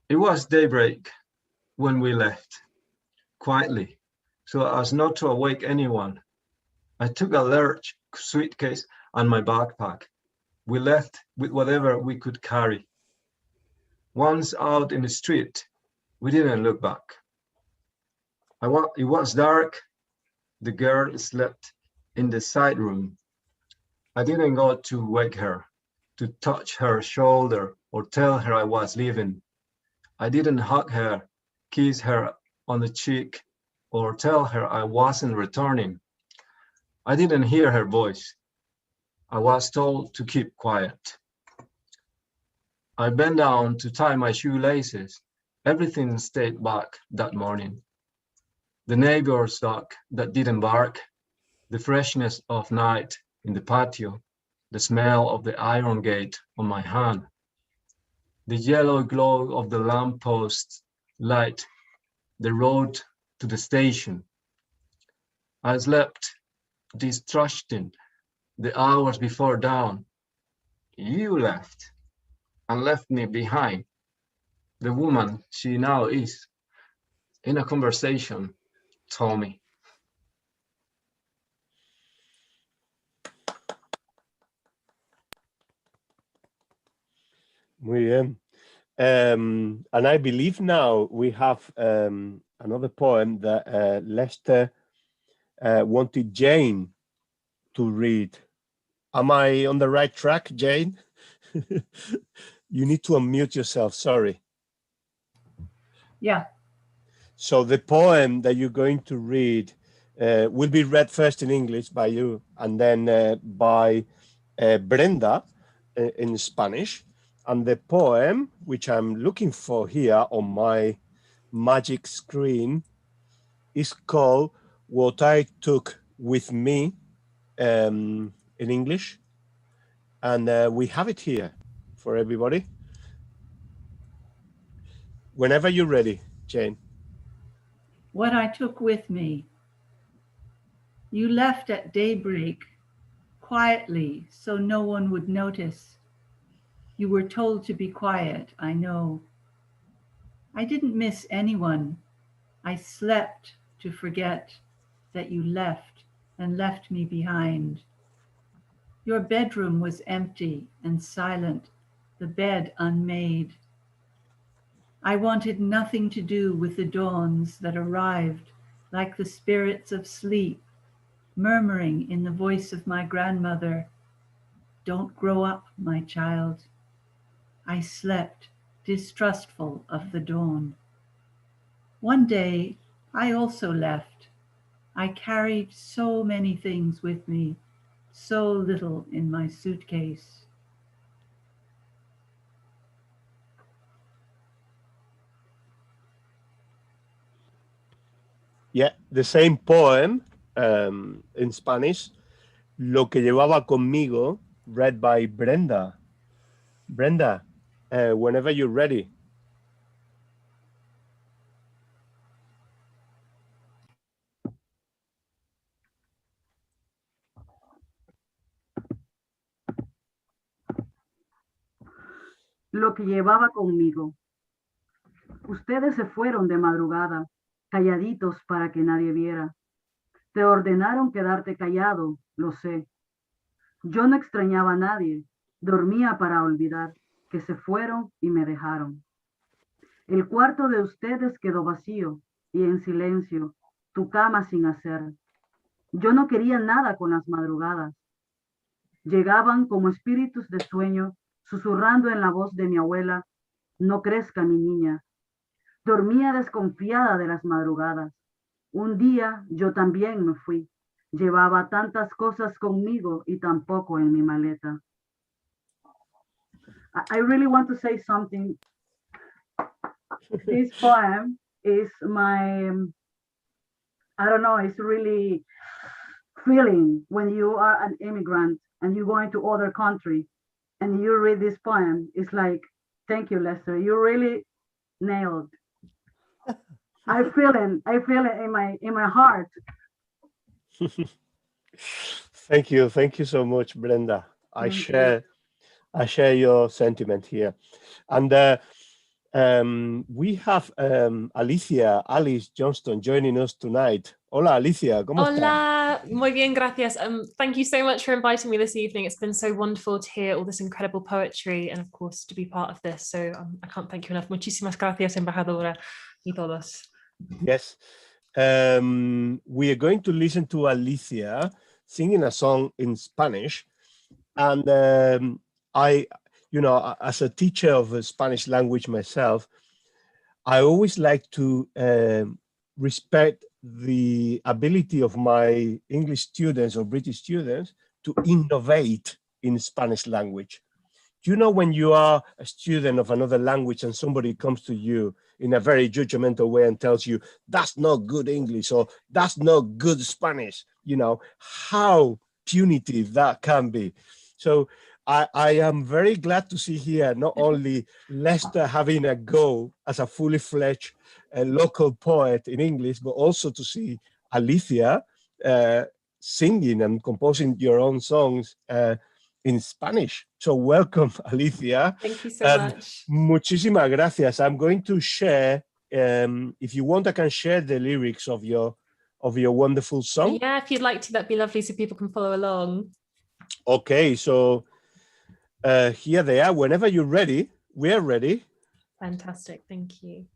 It was daybreak when we left, quietly, so as not to awake anyone. I took a large suitcase and my backpack. We left with whatever we could carry. Once out in the street, we didn't look back. It was dark. The girl slept in the side room. I didn't go to wake her, to touch her shoulder or tell her I was leaving. I didn't hug her, kiss her on the cheek, or tell her I wasn't returning. I didn't hear her voice. I was told to keep quiet. I bent down to tie my shoelaces Everything stayed back that morning. The neighbor's dog that didn't bark, the freshness of night in the patio, the smell of the iron gate on my hand, the yellow glow of the lamppost light, the road to the station. I slept, distrusting the hours before dawn. You left and left me behind, the woman she now is, in a conversation, told me. Muy bien. And I believe now we have another poem that Lester wanted Jane to read. Am I on the right track, Jane? You need to unmute yourself, sorry. Yeah. So the poem that you're going to read will be read first in English by you and then by Brenda in Spanish. And the poem, which I'm looking for here on my magic screen, is called What I Took With Me in English. And we have it here for everybody. Whenever you're ready, Jane. What I took with me. You left at daybreak, quietly, so no one would notice. You were told to be quiet, I know. I didn't miss anyone. I slept to forget that you left and left me behind. Your bedroom was empty and silent, the bed unmade. I wanted nothing to do with the dawns that arrived like the spirits of sleep, murmuring in the voice of my grandmother, "Don't grow up, my child." I slept, distrustful of the dawn. One day, I also left. I carried so many things with me, so little in my suitcase. Yeah, the same poem in Spanish, Lo que llevaba conmigo, read by Brenda. Brenda, whenever you're ready. Lo que llevaba conmigo. Ustedes se fueron de madrugada, calladitos para que nadie viera. Te ordenaron quedarte callado, lo sé. Yo no extrañaba a nadie, dormía para olvidar que se fueron y me dejaron. El cuarto de ustedes quedó vacío y en silencio, tu cama sin hacer. Yo no quería nada con las madrugadas. Llegaban como espíritus de sueño, susurrando en la voz de mi abuela, no crezca mi niña. Dormía desconfiada de las madrugadas. Un día yo también me fui. Llevaba tantas cosas conmigo y tampoco en mi maleta. I really want to say something. This poem is my, I don't know, it's really feeling when you are an immigrant and you go into other country and you read this poem. It's like, thank you, Lester. You really nailed. I feel it in my heart. Thank you so much, Brenda. I share your sentiment here. And we have Alice Johnston joining us tonight. Hola, Alicia, ¿cómo estás? Hola, muy bien, gracias. Thank you so much for inviting me this evening. It's been so wonderful to hear all this incredible poetry and, of course, to be part of this. So I can't thank you enough. Muchísimas gracias, embajadora y todos. Yes. We are going to listen to Alicia singing a song in Spanish. And I, as a teacher of the Spanish language myself, I always like to respect the ability of my English students or British students to innovate in Spanish language. You know, when you are a student of another language and somebody comes to you in a very judgmental way and tells you that's not good English or that's not good Spanish, you know, how punitive that can be. So I am very glad to see here not only Lester having a go as a fully fledged local poet in English, but also to see Alicia singing and composing your own songs in Spanish. So welcome, Alicia. Thank you so much. Muchísimas gracias. I'm going to share, if you want, I can share the lyrics of your wonderful song. Yeah, if you'd like to, that'd be lovely so people can follow along. Okay, so here they are. Whenever you're ready, we're ready. Fantastic, thank you.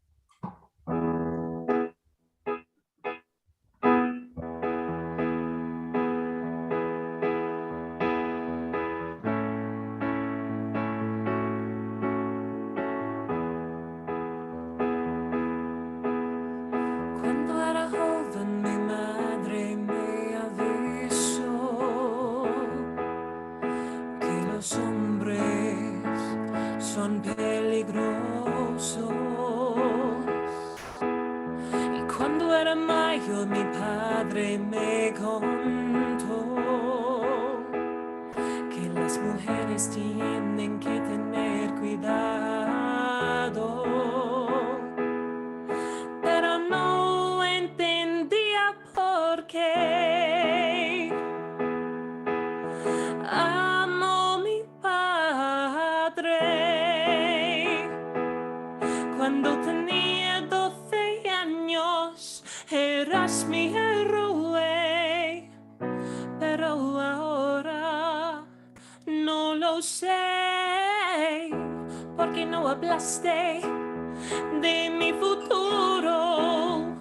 De mi futuro,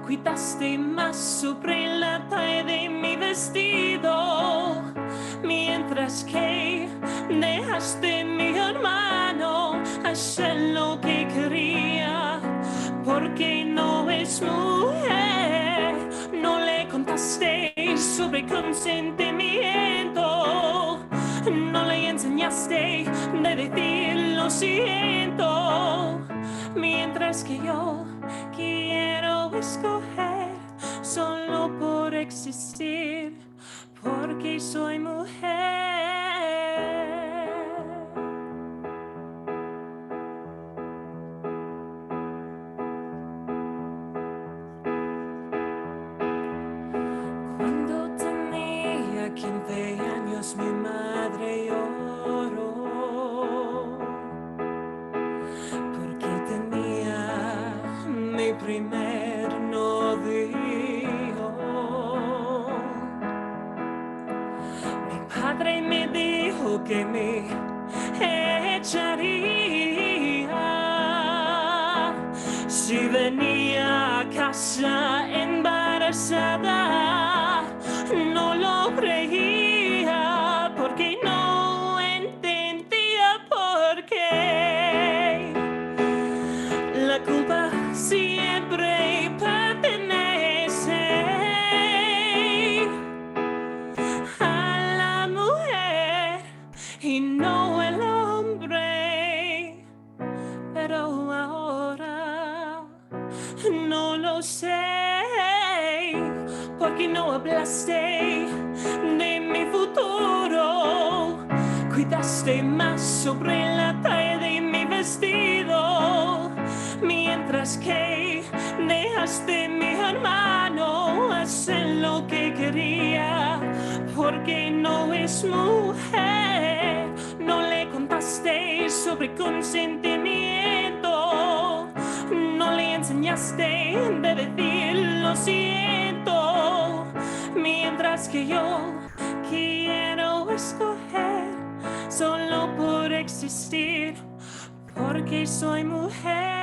cuidaste más sobre la talla de mi vestido, mientras que dejaste mi hermano hacer lo que quería, porque no es mujer. No le contaste sobre consentimiento, no le enseñaste de decir lo siento, mientras que yo quiero escoger solo por existir, porque soy mujer. Cuando tenía 15 años mi madre lloró, porque tenía mi primer novio. Mi padre me dijo que me echaría si venía a casa embarazada. No lo creía porque no entendía por qué. La culpa siempre pertenece a la mujer y no el hombre. Pero ahora no lo sé, porque no hablaste de mi futuro, cuidaste más sobre la talla de mi vestido, mientras que dejaste mi hermano hacer lo que quería, porque no es mujer. No le contaste sobre consentimiento, no le enseñaste de decir lo siento, mientras que yo quiero escoger solo por existir, porque soy mujer.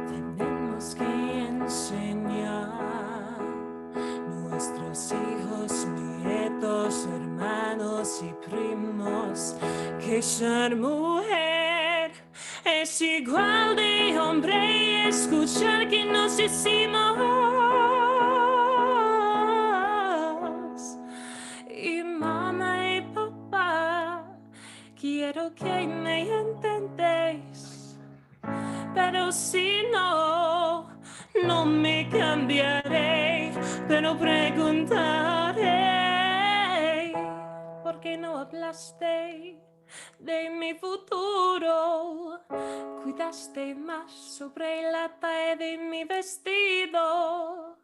Tenemos que enseñar nuestros hijos, nietos, hermanos y primos que ser mujer es igual de hombre, y escuchar que nos hicimos Espero que me entendéis, pero si no, no me cambiaré, pero preguntaré, ¿por qué no hablaste de mi futuro? Cuidaste más sobre la talla de mi vestido,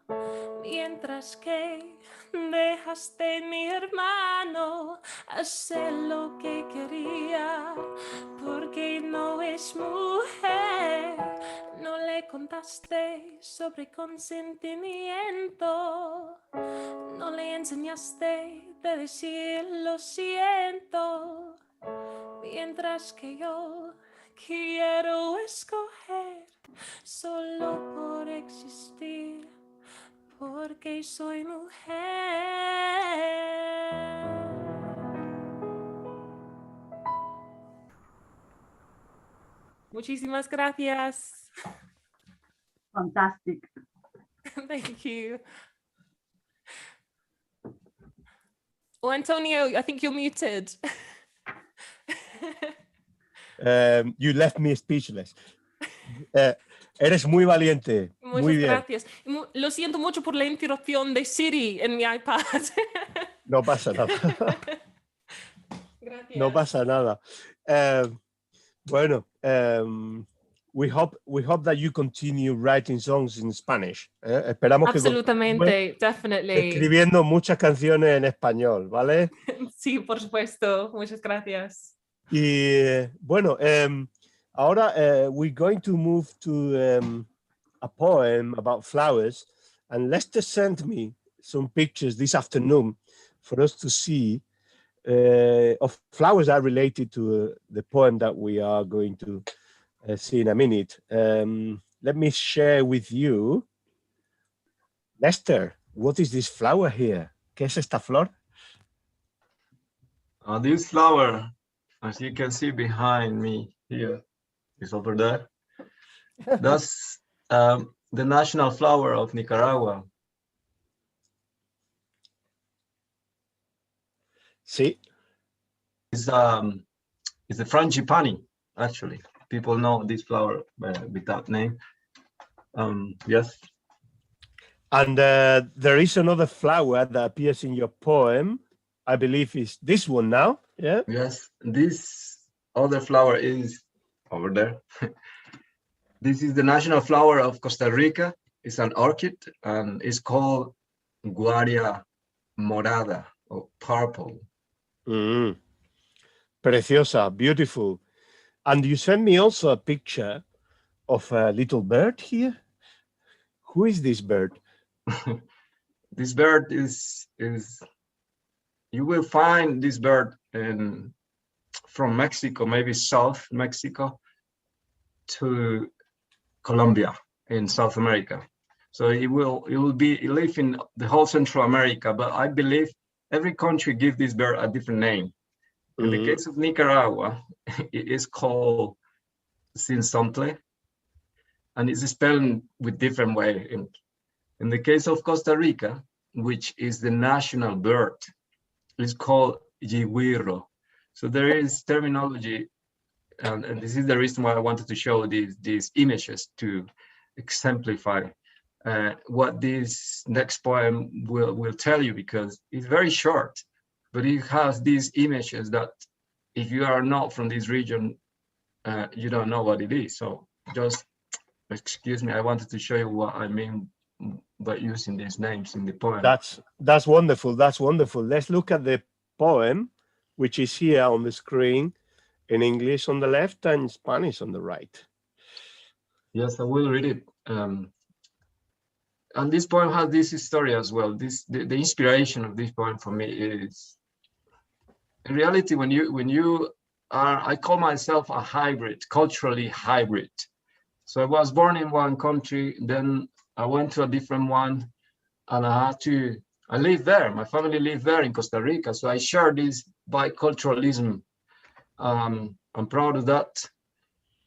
mientras que dejaste mi hermano hacer lo que quería, porque no es mujer. No le contaste sobre consentimiento, no le enseñaste de decir lo siento, mientras que yo quiero escoger solo por existir, porque soy mujer. Muchísimas gracias. Fantastic. Thank you. Oh, Antonio, I think you're muted. You left me speechless. Eres muy valiente. Muchas Muy bien. gracias. Lo siento mucho por la interrupción de Siri en mi iPad. No pasa nada. Gracias. No pasa nada. Bueno, we hope that you continue writing songs in Spanish. Esperamos Absolutamente, que definitely. escribiendo muchas canciones en español, ¿vale? Sí, por supuesto. Muchas gracias. Y bueno, ahora we're going to move to a poem about flowers, and Lester sent me some pictures this afternoon for us to see of flowers that are related to the poem that we are going to see in a minute. Let me share with you. Lester, what is this flower here? ¿Qué es esta flor? This flower, as you can see behind me here, is over there. That's the national flower of Nicaragua. Sí. It's the frangipani, actually. People know this flower with that name. Yes. And there is another flower that appears in your poem. I believe is this one now. Yeah. Yes. This other flower is over there. This is the national flower of Costa Rica. It's an orchid and it's called Guaria morada or purple. Mm. Preciosa, beautiful. And you sent me also a picture of a little bird here. Who is this bird? This bird is you will find this bird from Mexico, maybe South Mexico to Colombia in South America. So it will live in the whole Central America, but I believe every country gives this bird a different name. In the case of Nicaragua, it is called sinsontle, and it's spelled with different way. In the case of Costa Rica, which is the national bird, it's called yigüiro. So there is terminology, and this is the reason why I wanted to show these images to exemplify what this next poem will tell you, because it's very short, but it has these images that if you are not from this region, you don't know what it is. So just excuse me, I wanted to show you what I mean by using these names in the poem. That's wonderful. That's wonderful. Let's look at the poem, which is here on the screen in English on the left and Spanish on the right. Yes, I will read it. And this poem has this story as well. The inspiration of this poem for me is, in reality, when you are, I call myself a hybrid, culturally hybrid. So I was born in one country, then I went to a different one, and I lived there. My family lived there in Costa Rica. So I share this biculturalism. I'm proud of that.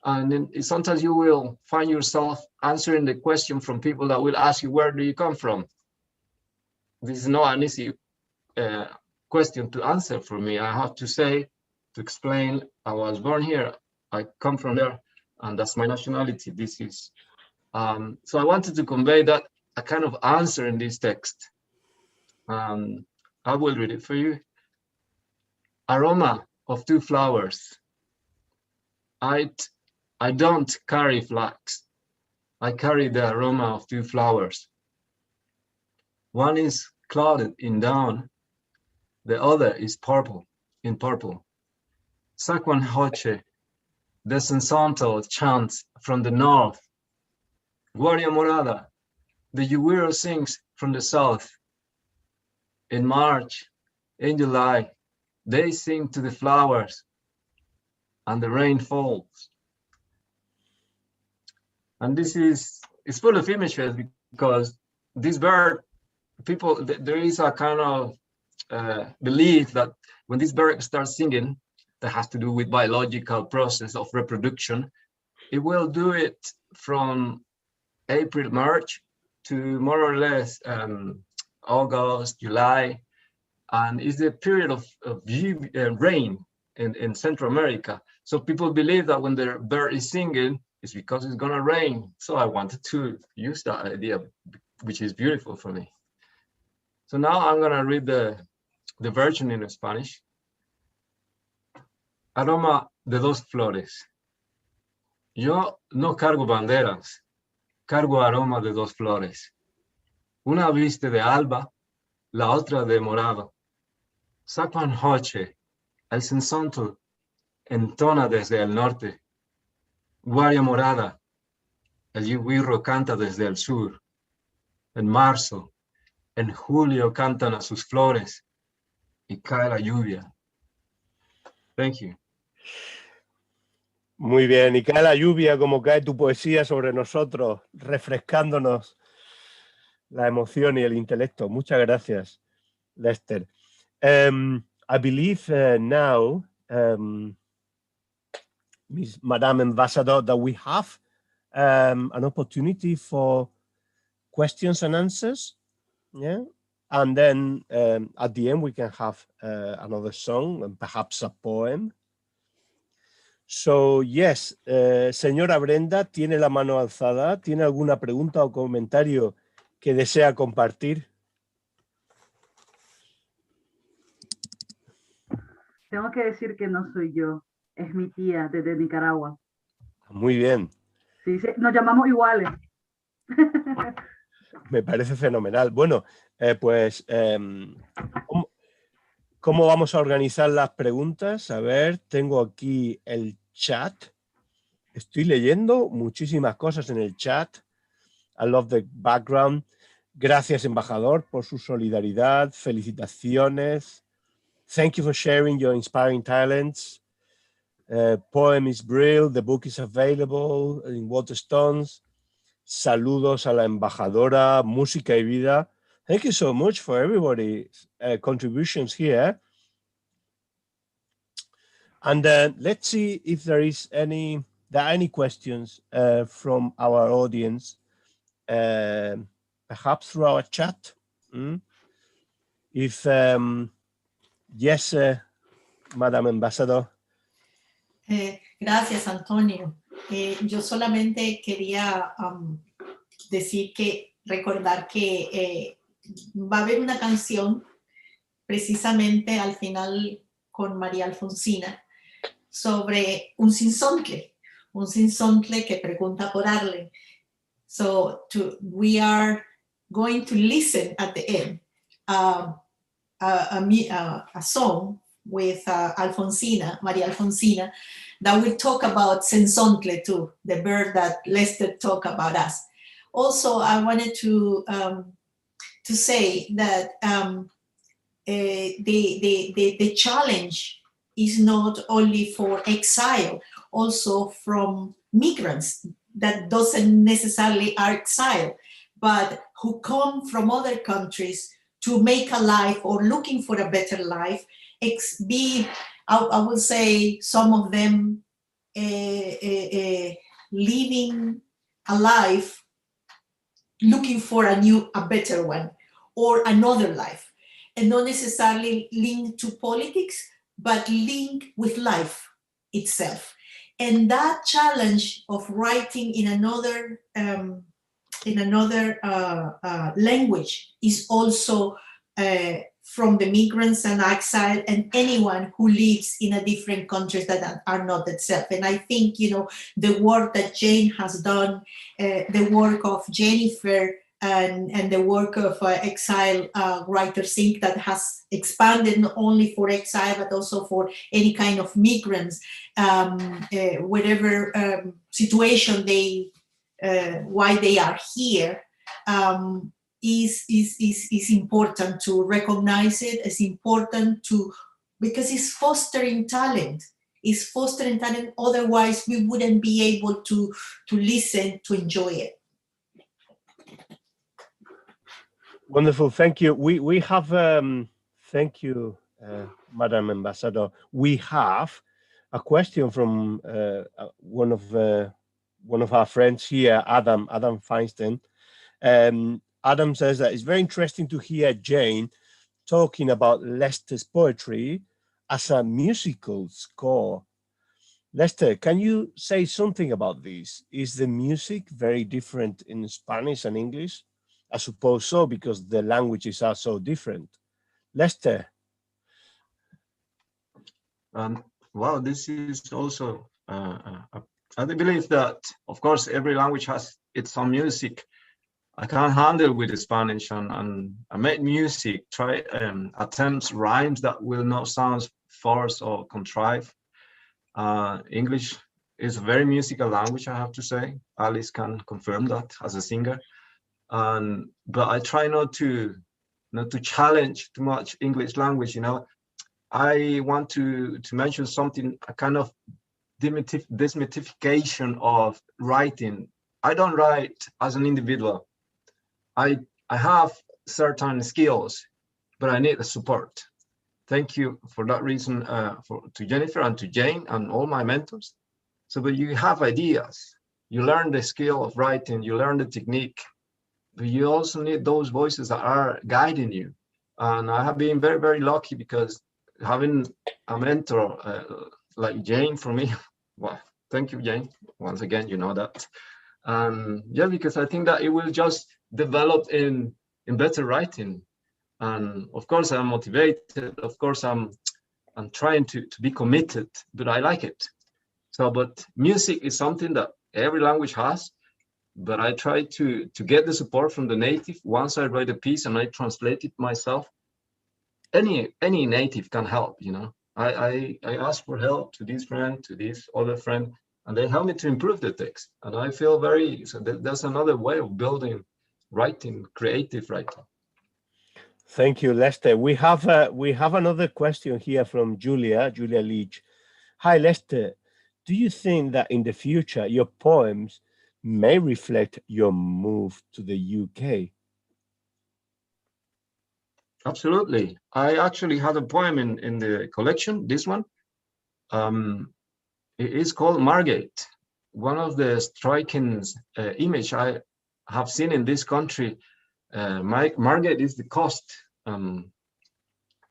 And then sometimes you will find yourself answering the question from people that will ask you, where do you come from? This is not an easy question to answer for me. I have to say to explain I was born here, I come from there, and that's my nationality. This is so I wanted to convey that a kind of answer in this text. I will read it for you. Aroma of two flowers. I don't carry flags. I carry the aroma of two flowers. One is clouded in down, the other is purple, in purple. Sakwan Hoche, the sensational chants from the north. Guardia Morada, the Yuwiro sings from the south. In March, in July, they sing to the flowers and the rain falls. And this is, it's full of images because this bird, people, there is a kind of belief that when this bird starts singing, that has to do with biological process of reproduction, it will do it from April, March to more or less August, July, and it's a period of rain in Central America. So people believe that when the bird is singing, it's because it's gonna rain. So I wanted to use that idea, which is beautiful for me. So now I'm gonna read the version in Spanish. Aroma de dos flores. Yo no cargo banderas, cargo aroma de dos flores. Una viste de alba, la otra de morado. Sacan hoche, el sensonto entona desde el norte. Guardia morada, el yuguirro canta desde el sur. En marzo, en julio cantan a sus flores y cae la lluvia. Thank you. Muy bien, y cae la lluvia como cae tu poesía sobre nosotros, refrescándonos la emoción y el intelecto. Muchas gracias, Lester. I believe now, Madame Ambassador, that we have an opportunity for questions and answers. Yeah, and then at the end we can have another song and perhaps a poem. So, yes, señora Brenda, tiene la mano alzada. ¿Tiene alguna pregunta o comentario que desea compartir? Tengo que decir que no soy yo, es mi tía desde Nicaragua. Muy bien. Sí, nos llamamos iguales. Me parece fenomenal. Bueno, pues, ¿cómo vamos a organizar las preguntas? A ver, tengo aquí el chat. Estoy leyendo muchísimas cosas en el chat. I love the background. Gracias, embajador, por su solidaridad. Felicitaciones. Thank you for sharing your inspiring talents. Poem is brilliant. The book is available in Waterstones. Saludos a la embajadora, música y vida. Thank you so much for everybody's contributions here. And let's see if there are any questions from our audience, perhaps through our chat. If yes, Madam Ambassador. Gracias, Antonio. Yo solamente quería recordar que va a haber una canción precisamente al final con María Alfonsina sobre un sinsontle que pregunta por Arlen. So we are going to listen at the end a song with Alfonsina, María Alfonsina, that will talk about sensontle too, the bird that Lester talked about us. Also, I wanted to say that the challenge is not only for exile, also from migrants that doesn't necessarily are exile, but who come from other countries to make a life or looking for a better life. I would say some of them living a life looking for a better one or another life, and not necessarily linked to politics, but link with life itself. And that challenge of writing in another language is also from the migrants and exile and anyone who lives in a different countries that are not itself. And I think, you know, the work that Jane has done, the work of Jennifer and the work of Exile Writers Inc. that has expanded not only for exile, but also for any kind of migrants, whatever situation they, why they are here, is important to recognize it. It's important to, because it's fostering talent. It's fostering talent. Otherwise, we wouldn't be able to listen, to enjoy it. Wonderful, thank you. We have thank you, Madam Ambassador. We have a question from one of our friends here, Adam Feinstein. Adam says that it's very interesting to hear Jane talking about Lester's poetry as a musical score. Lester, can you say something about this? Is the music very different in Spanish and English? I suppose so, because the languages are so different. Lester. Wow, this is also, I believe that, of course, every language has its own music. I can't handle with the Spanish, and I made music, try attempts, rhymes that will not sound forced or contrived. English is a very musical language, I have to say. Alice can confirm that as a singer. But I try not to challenge too much English language. You know, I want to mention something, a kind of demystification of writing. I don't write as an individual. I have certain skills, but I need the support. Thank you for that reason, to Jennifer and to Jane and all my mentors. So, but you have ideas, you learn the skill of writing, you learn the technique, but you also need those voices that are guiding you. And I have been very, very lucky, because having a mentor like Jane for me, well, thank you, Jane. Once again, you know that. Yeah, because I think that it will just develop in better writing. And of course, I'm motivated. Of course, I'm trying to be committed, but I like it. So, but music is something that every language has. But I try to get the support from the native. Once I write a piece and I translate it myself, any native can help, you know. I ask for help to this friend, to this other friend, and they help me to improve the text. And I feel so that's another way of building writing, creative writing. Thank you, Lester. We have another question here from Julia Leach. Hi, Lester. Do you think that in the future your poems may reflect your move to the UK? Absolutely. I actually had a poem in the collection, this one. It is called Margate. One of the striking image I have seen in this country. Margate is the coast. And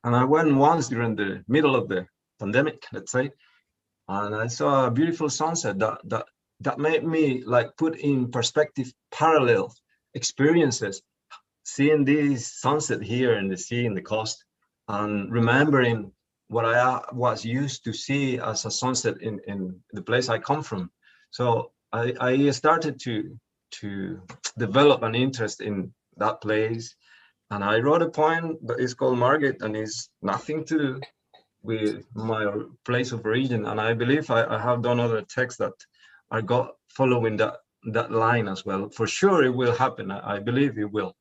I went once during the middle of the pandemic, let's say, and I saw a beautiful sunset that made me like put in perspective parallel experiences, seeing this sunset here in the sea, in the coast, and remembering what I was used to see as a sunset in the place I come from. So I started to develop an interest in that place, and I wrote a poem that is called Margate, and it's nothing to do with my place of origin. And I believe I have done other texts that are following that line as well. For sure, it will happen. I believe it will.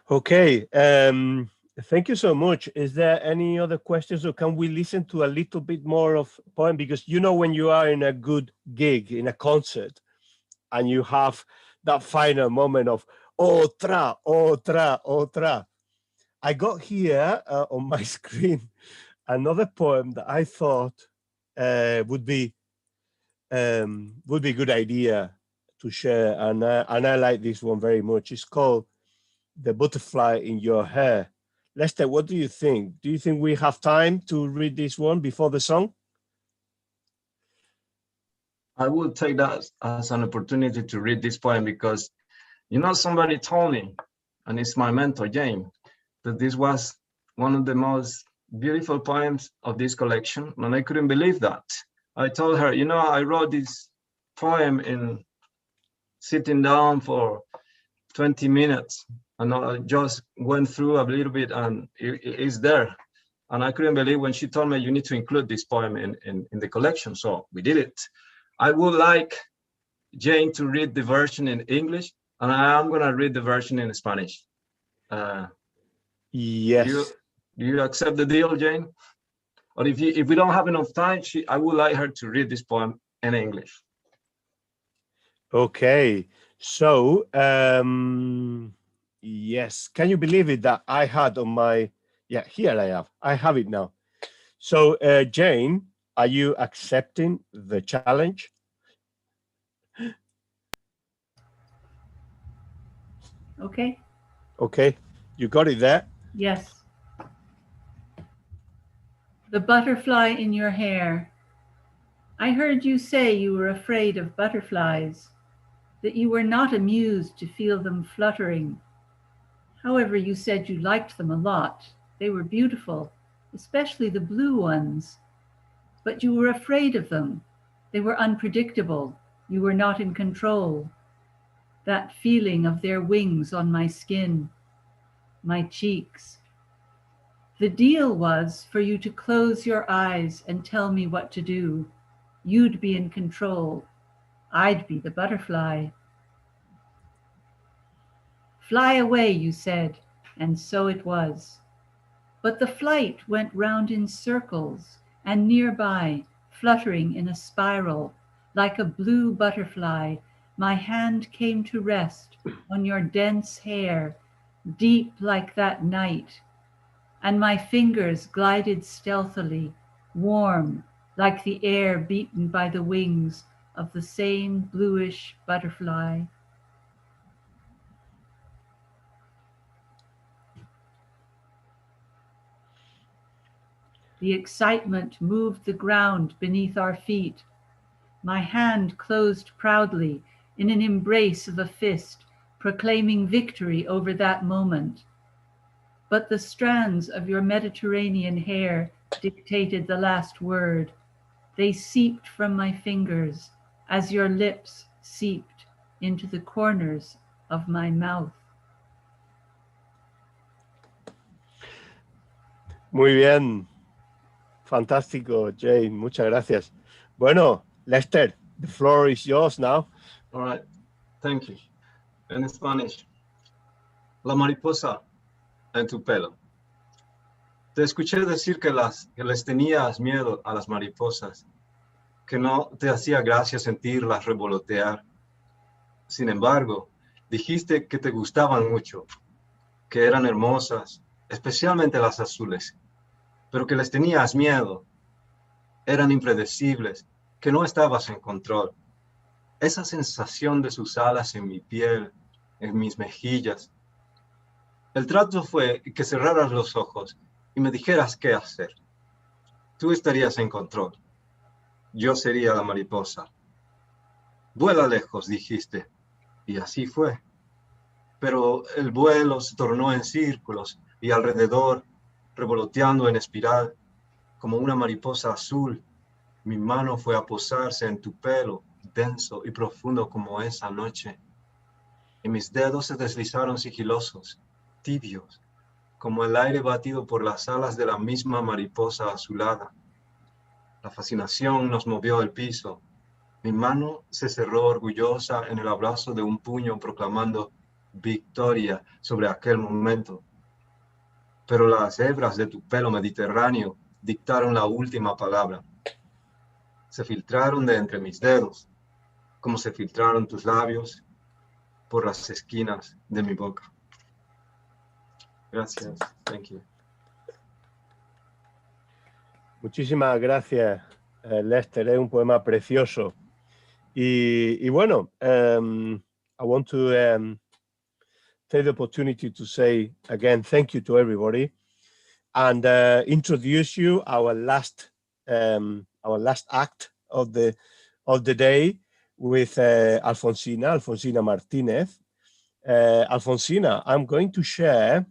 Okay. Thank you so much. Is there any other questions, or can we listen to a little bit more of poem? Because you know, when you are in a good gig, in a concert, and you have that final moment of otra, otra, otra. I got here on my screen another poem that I thought would be a good idea to share, and I like this one very much. It's called "The Butterfly in Your Hair." Lester, what do you think? Do you think we have time to read this one before the song? I will take that as an opportunity to read this poem because, you know, somebody told me, and it's my mentor, Jane, that this was one of the most beautiful poems of this collection, and I couldn't believe that. I told her, you know, I wrote this poem in sitting down for 20 minutes, and I just went through a little bit and it's there. And I couldn't believe when she told me you need to include this poem in the collection, so we did it. I would like Jane to read the version in English, and I am gonna read the version in Spanish. Yes. Do you accept the deal, Jane? Or if we don't have enough time, I would like her to read this poem in English. Okay, so yes, can you believe it that I had on my, yeah, here I have it now. So Jane, are you accepting the challenge? Okay. Okay, you got it there? Yes. The butterfly in your hair. I heard you say you were afraid of butterflies, that you were not amused to feel them fluttering. However, you said you liked them a lot. They were beautiful, especially the blue ones. But you were afraid of them. They were unpredictable. You were not in control. That feeling of their wings on my skin, my cheeks. The deal was for you to close your eyes and tell me what to do. You'd be in control. I'd be the butterfly. Fly away, you said, and so it was. But the flight went round in circles, and nearby, fluttering in a spiral, like a blue butterfly, my hand came to rest on your dense hair, deep like that night, and my fingers glided stealthily, warm, like the air beaten by the wings of the same bluish butterfly. The excitement moved the ground beneath our feet. My hand closed proudly in an embrace of a fist, proclaiming victory over that moment. But the strands of your Mediterranean hair dictated the last word. They seeped from my fingers as your lips seeped into the corners of my mouth. Muy bien. Fantástico, Jane. Muchas gracias. Bueno, Lester, the floor is yours now. All right. Thank you. In Spanish. La mariposa en tu pelo. Te escuché decir que les tenías miedo a las mariposas, que no te hacía gracia sentirlas revolotear. Sin embargo, dijiste que te gustaban mucho, que eran hermosas, especialmente las azules, pero que les tenías miedo. Eran impredecibles, que no estabas en control. Esa sensación de sus alas en mi piel, en mis mejillas. El trato fue que cerraras los ojos y me dijeras qué hacer. Tú estarías en control. Yo sería la mariposa. Vuela lejos, dijiste. Y así fue. Pero el vuelo se tornó en círculos y alrededor, revoloteando en espiral, como una mariposa azul, mi mano fue a posarse en tu pelo, denso y profundo como esa noche. Y mis dedos se deslizaron sigilosos, tibios, como el aire batido por las alas de la misma mariposa azulada. La fascinación nos movió el piso. Mi mano se cerró orgullosa en el abrazo de un puño proclamando victoria sobre aquel momento. Pero las hebras de tu pelo mediterráneo dictaron la última palabra. Se filtraron de entre mis dedos, como se filtraron tus labios por las esquinas de mi boca. Gracias. Thank you. Muchísimas gracias, Lester. Es un poema precioso. Y bueno, I want to take the opportunity to say again, thank you to everybody. and introduce you our last act of the day with Alfonsina Martinez. Alfonsina, I'm going to share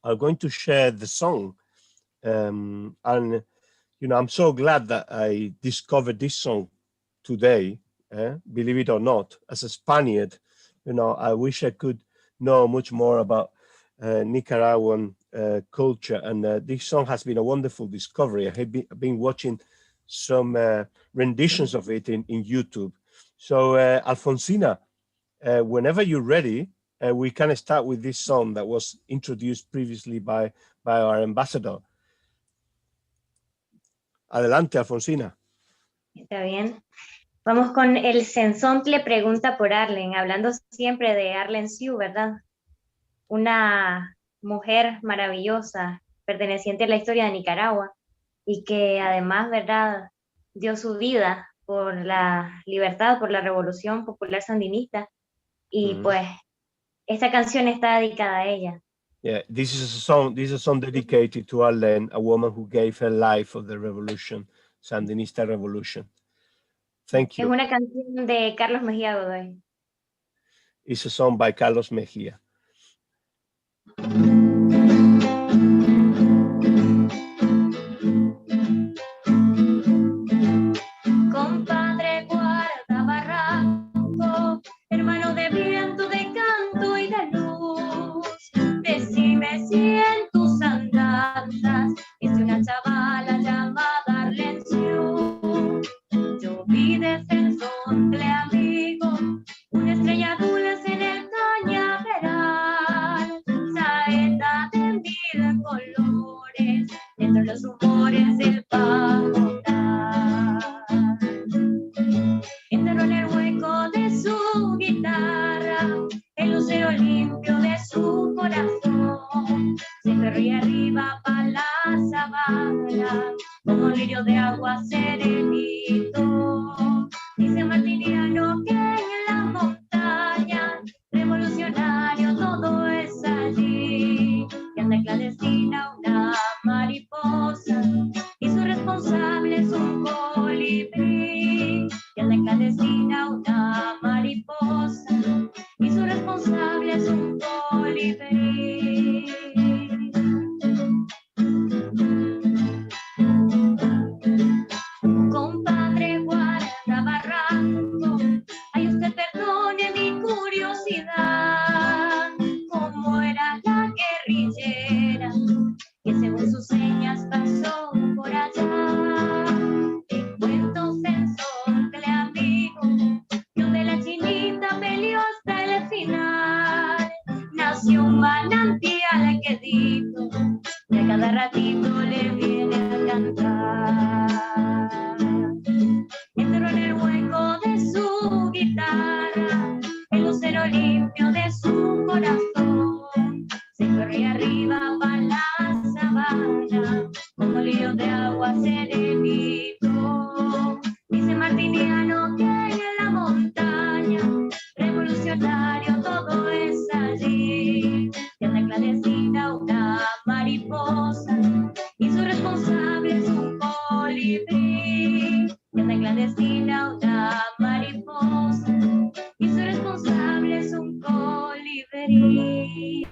the song, and I'm so glad that I discovered this song today. Believe it or not, as a Spaniard, I wish I could know much more about Nicaraguan culture, and this song has been a wonderful discovery. I have been watching some renditions of it in YouTube. So Alfonsina, whenever you're ready, we can start with this song that was introduced previously by our ambassador. Adelante, Alfonsina. Está bien. Vamos con el Sensontle pregunta por Arlen, hablando siempre de Arlen Siu, ¿verdad? Una mujer maravillosa, perteneciente a la historia de Nicaragua, y que además, ¿verdad?, dio su vida por la libertad, por la revolución popular sandinista, y pues esta canción está dedicada a ella. Yeah, this is a song dedicated to Arlen, a woman who gave her life for the revolution, Sandinista revolution. Thank you. Es una canción de Carlos Mejía Godoy. It's a song by Carlos Mejía. Compadre, guarda barranco, hermano de viento, de canto y de luz. Decime si en tus andanzas viste una chavala llamada Arlen Siu. Yo vi de Sensontle, amigo, una estrella dulce en el cañaveral, saeta de mil colores, entre los rumores del pajonal. Enterró en el hueco de su guitarra el lucero limpio de su corazón. Se corría arriba pa' la sabana como un lirio de agua serenito. Dice Martiniano que en la montaña revolucionario todo es allí, que anda clandestina una mariposa y su responsable es un colibrí, que anda clandestina una mariposa y su responsable es un colibrí. Compadre, guarda barranco, ay, usted perdone mi curiosidad, ¿cómo era la guerrillera que según sus señas pasó por allá? Te cuento, Sensontle, amigo, que de la chinita peleó hasta el final. Nació un manantial quedito que a cada ratito le viene a cantar. Entró en el hueco de su guitarra el lucero limpio de su corazón. Se corría arriba pa' la sabana como lío de agua serenito. Dice Martiniano que en la montaña revolucionario todo es allí, que anda clandestina una mariposa y su responsable es un colibrí, que anda clandestina una mariposa y su responsable es un colibrí.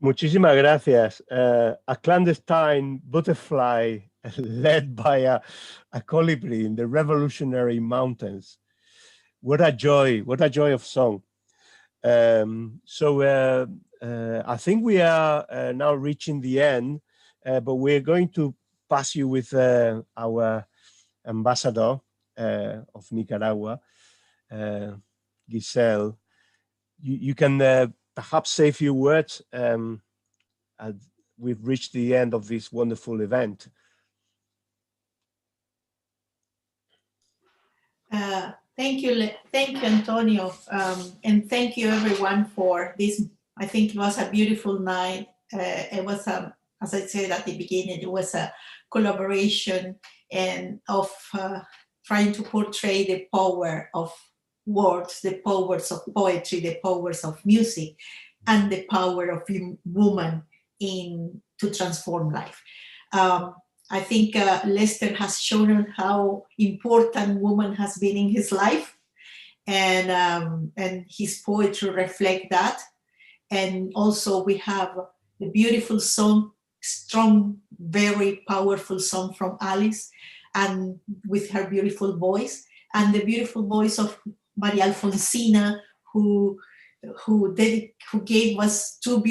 Muchísimas gracias. A clandestine butterfly led by a colibri in the revolutionary mountains. What a joy of song. So I think we are now reaching the end, but we're going to pass you with our ambassador of Nicaragua, Giselle. You can perhaps say a few words. We've reached the end of this wonderful event. Thank you, Antonio, and thank you everyone for this. I think it was a beautiful night. It was, as I said at the beginning, it was a collaboration and of trying to portray the power of words, the powers of poetry, the powers of music, and the power of woman to transform life. I think Lester has shown how important woman has been in his life, and his poetry reflect that. And also we have the beautiful song, strong, very powerful song from Alice, and with her beautiful voice, and the beautiful voice of Maria Alfonsina, who gave us two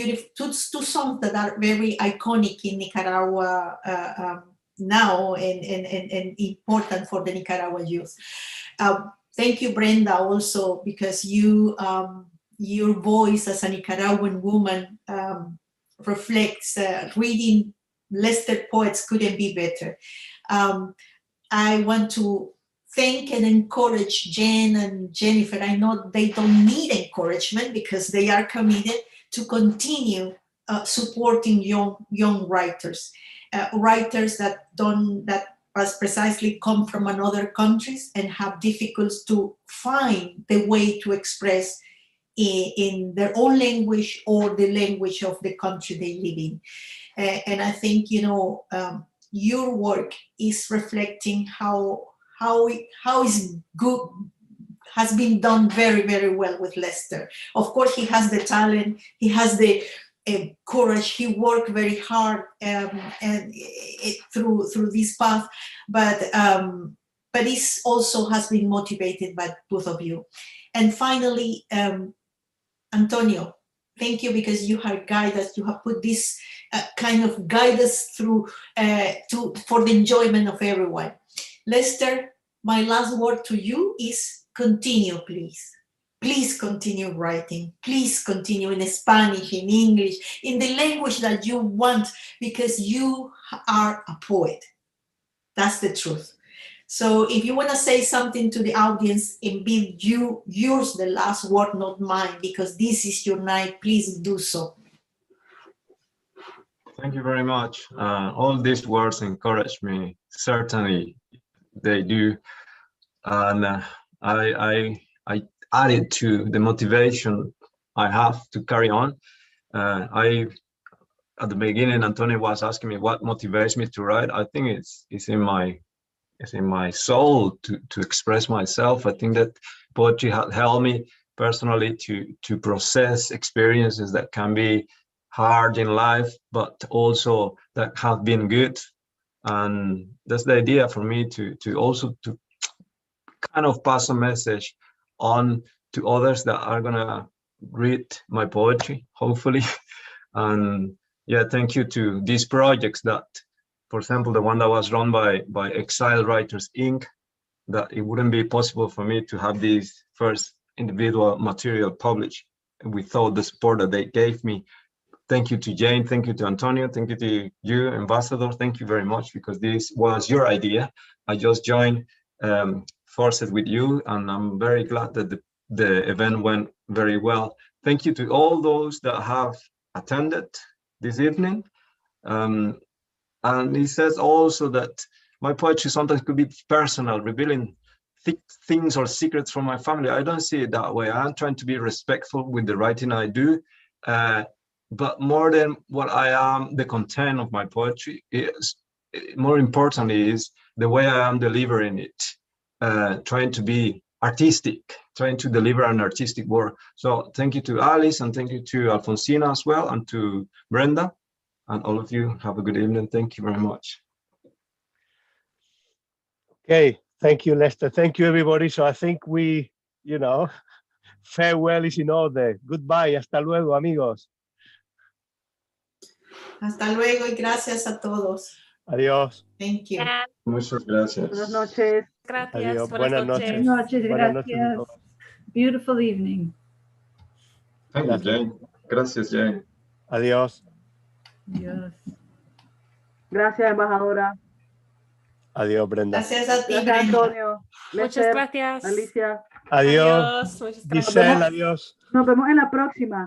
songs that are very iconic in Nicaragua now, and important for the Nicaragua youth. Thank you, Brenda, also, because your voice as a Nicaraguan woman reflects reading Lester poets couldn't be better. I want to thank and encourage Jen and Jennifer. I know they don't need encouragement because they are committed to continue supporting young writers, writers that precisely come from another countries and have difficulty to find the way to express in their own language or the language of the country they live in. And I think, your work is reflecting how is good, has been done very, very well with Lester. Of course, he has the talent, he has the courage, he worked very hard through this path, but it also has been motivated by both of you. And finally, Antonio, thank you, because you have guided us, you have put this kind of guide us through for the enjoyment of everyone. Lester, my last word to you is continue, please. Please continue writing. Please continue in Spanish, in English, in the language that you want, because you are a poet. That's the truth. So if you want to say something to the audience and be yours the last word, not mine, because this is your night, please do so. Thank you very much. All these words encourage me. Certainly they do. And I added to the motivation I have to carry on. At the beginning, Antonio was asking me what motivates me to write. I think it's in my soul to express myself. I think that poetry has helped me personally to process experiences that can be hard in life, but also that have been good. And that's the idea for me to also to kind of pass a message on to others that are gonna read my poetry, hopefully. And yeah, thank you to these projects that, for example, the one that was run by Exile Writers Inc., that it wouldn't be possible for me to have this first individual material published without the support that they gave me. Thank you to Jane, thank you to Antonio, thank you to you, Ambassador, thank you very much, because this was your idea. I just joined forces with you, and I'm very glad that the event went very well. Thank you to all those that have attended this evening. And he says also that my poetry sometimes could be personal, revealing things or secrets from my family. I don't see it that way. I'm trying to be respectful with the writing I do. But more than what I am, the content of my poetry is, more importantly, is the way I am delivering it, trying to be artistic, trying to deliver an artistic work. So thank you to Alice, and thank you to Alfonsina as well, and to Brenda, and all of you. Have a good evening. Thank you very much. Okay, thank you, Lester. Thank you, everybody. So I think we, farewell is in order. Goodbye. Hasta luego, amigos. Hasta luego y gracias a todos. Adiós. Thank you. Muchas gracias. Buenas noches. Gracias. Adiós. Buenas noches. Buenas noches, Gracias. a todos. Beautiful evening. Thank you, Jane. Gracias, Jane. Adiós. Yes. Gracias, embajadora. Adiós, Brenda. Gracias a ti, Gracias, Brenda. Antonio. Muchas Lester, gracias. Alicia. Adiós. Adiós. Muchas gracias. Giselle, adiós. Nos vemos en la próxima.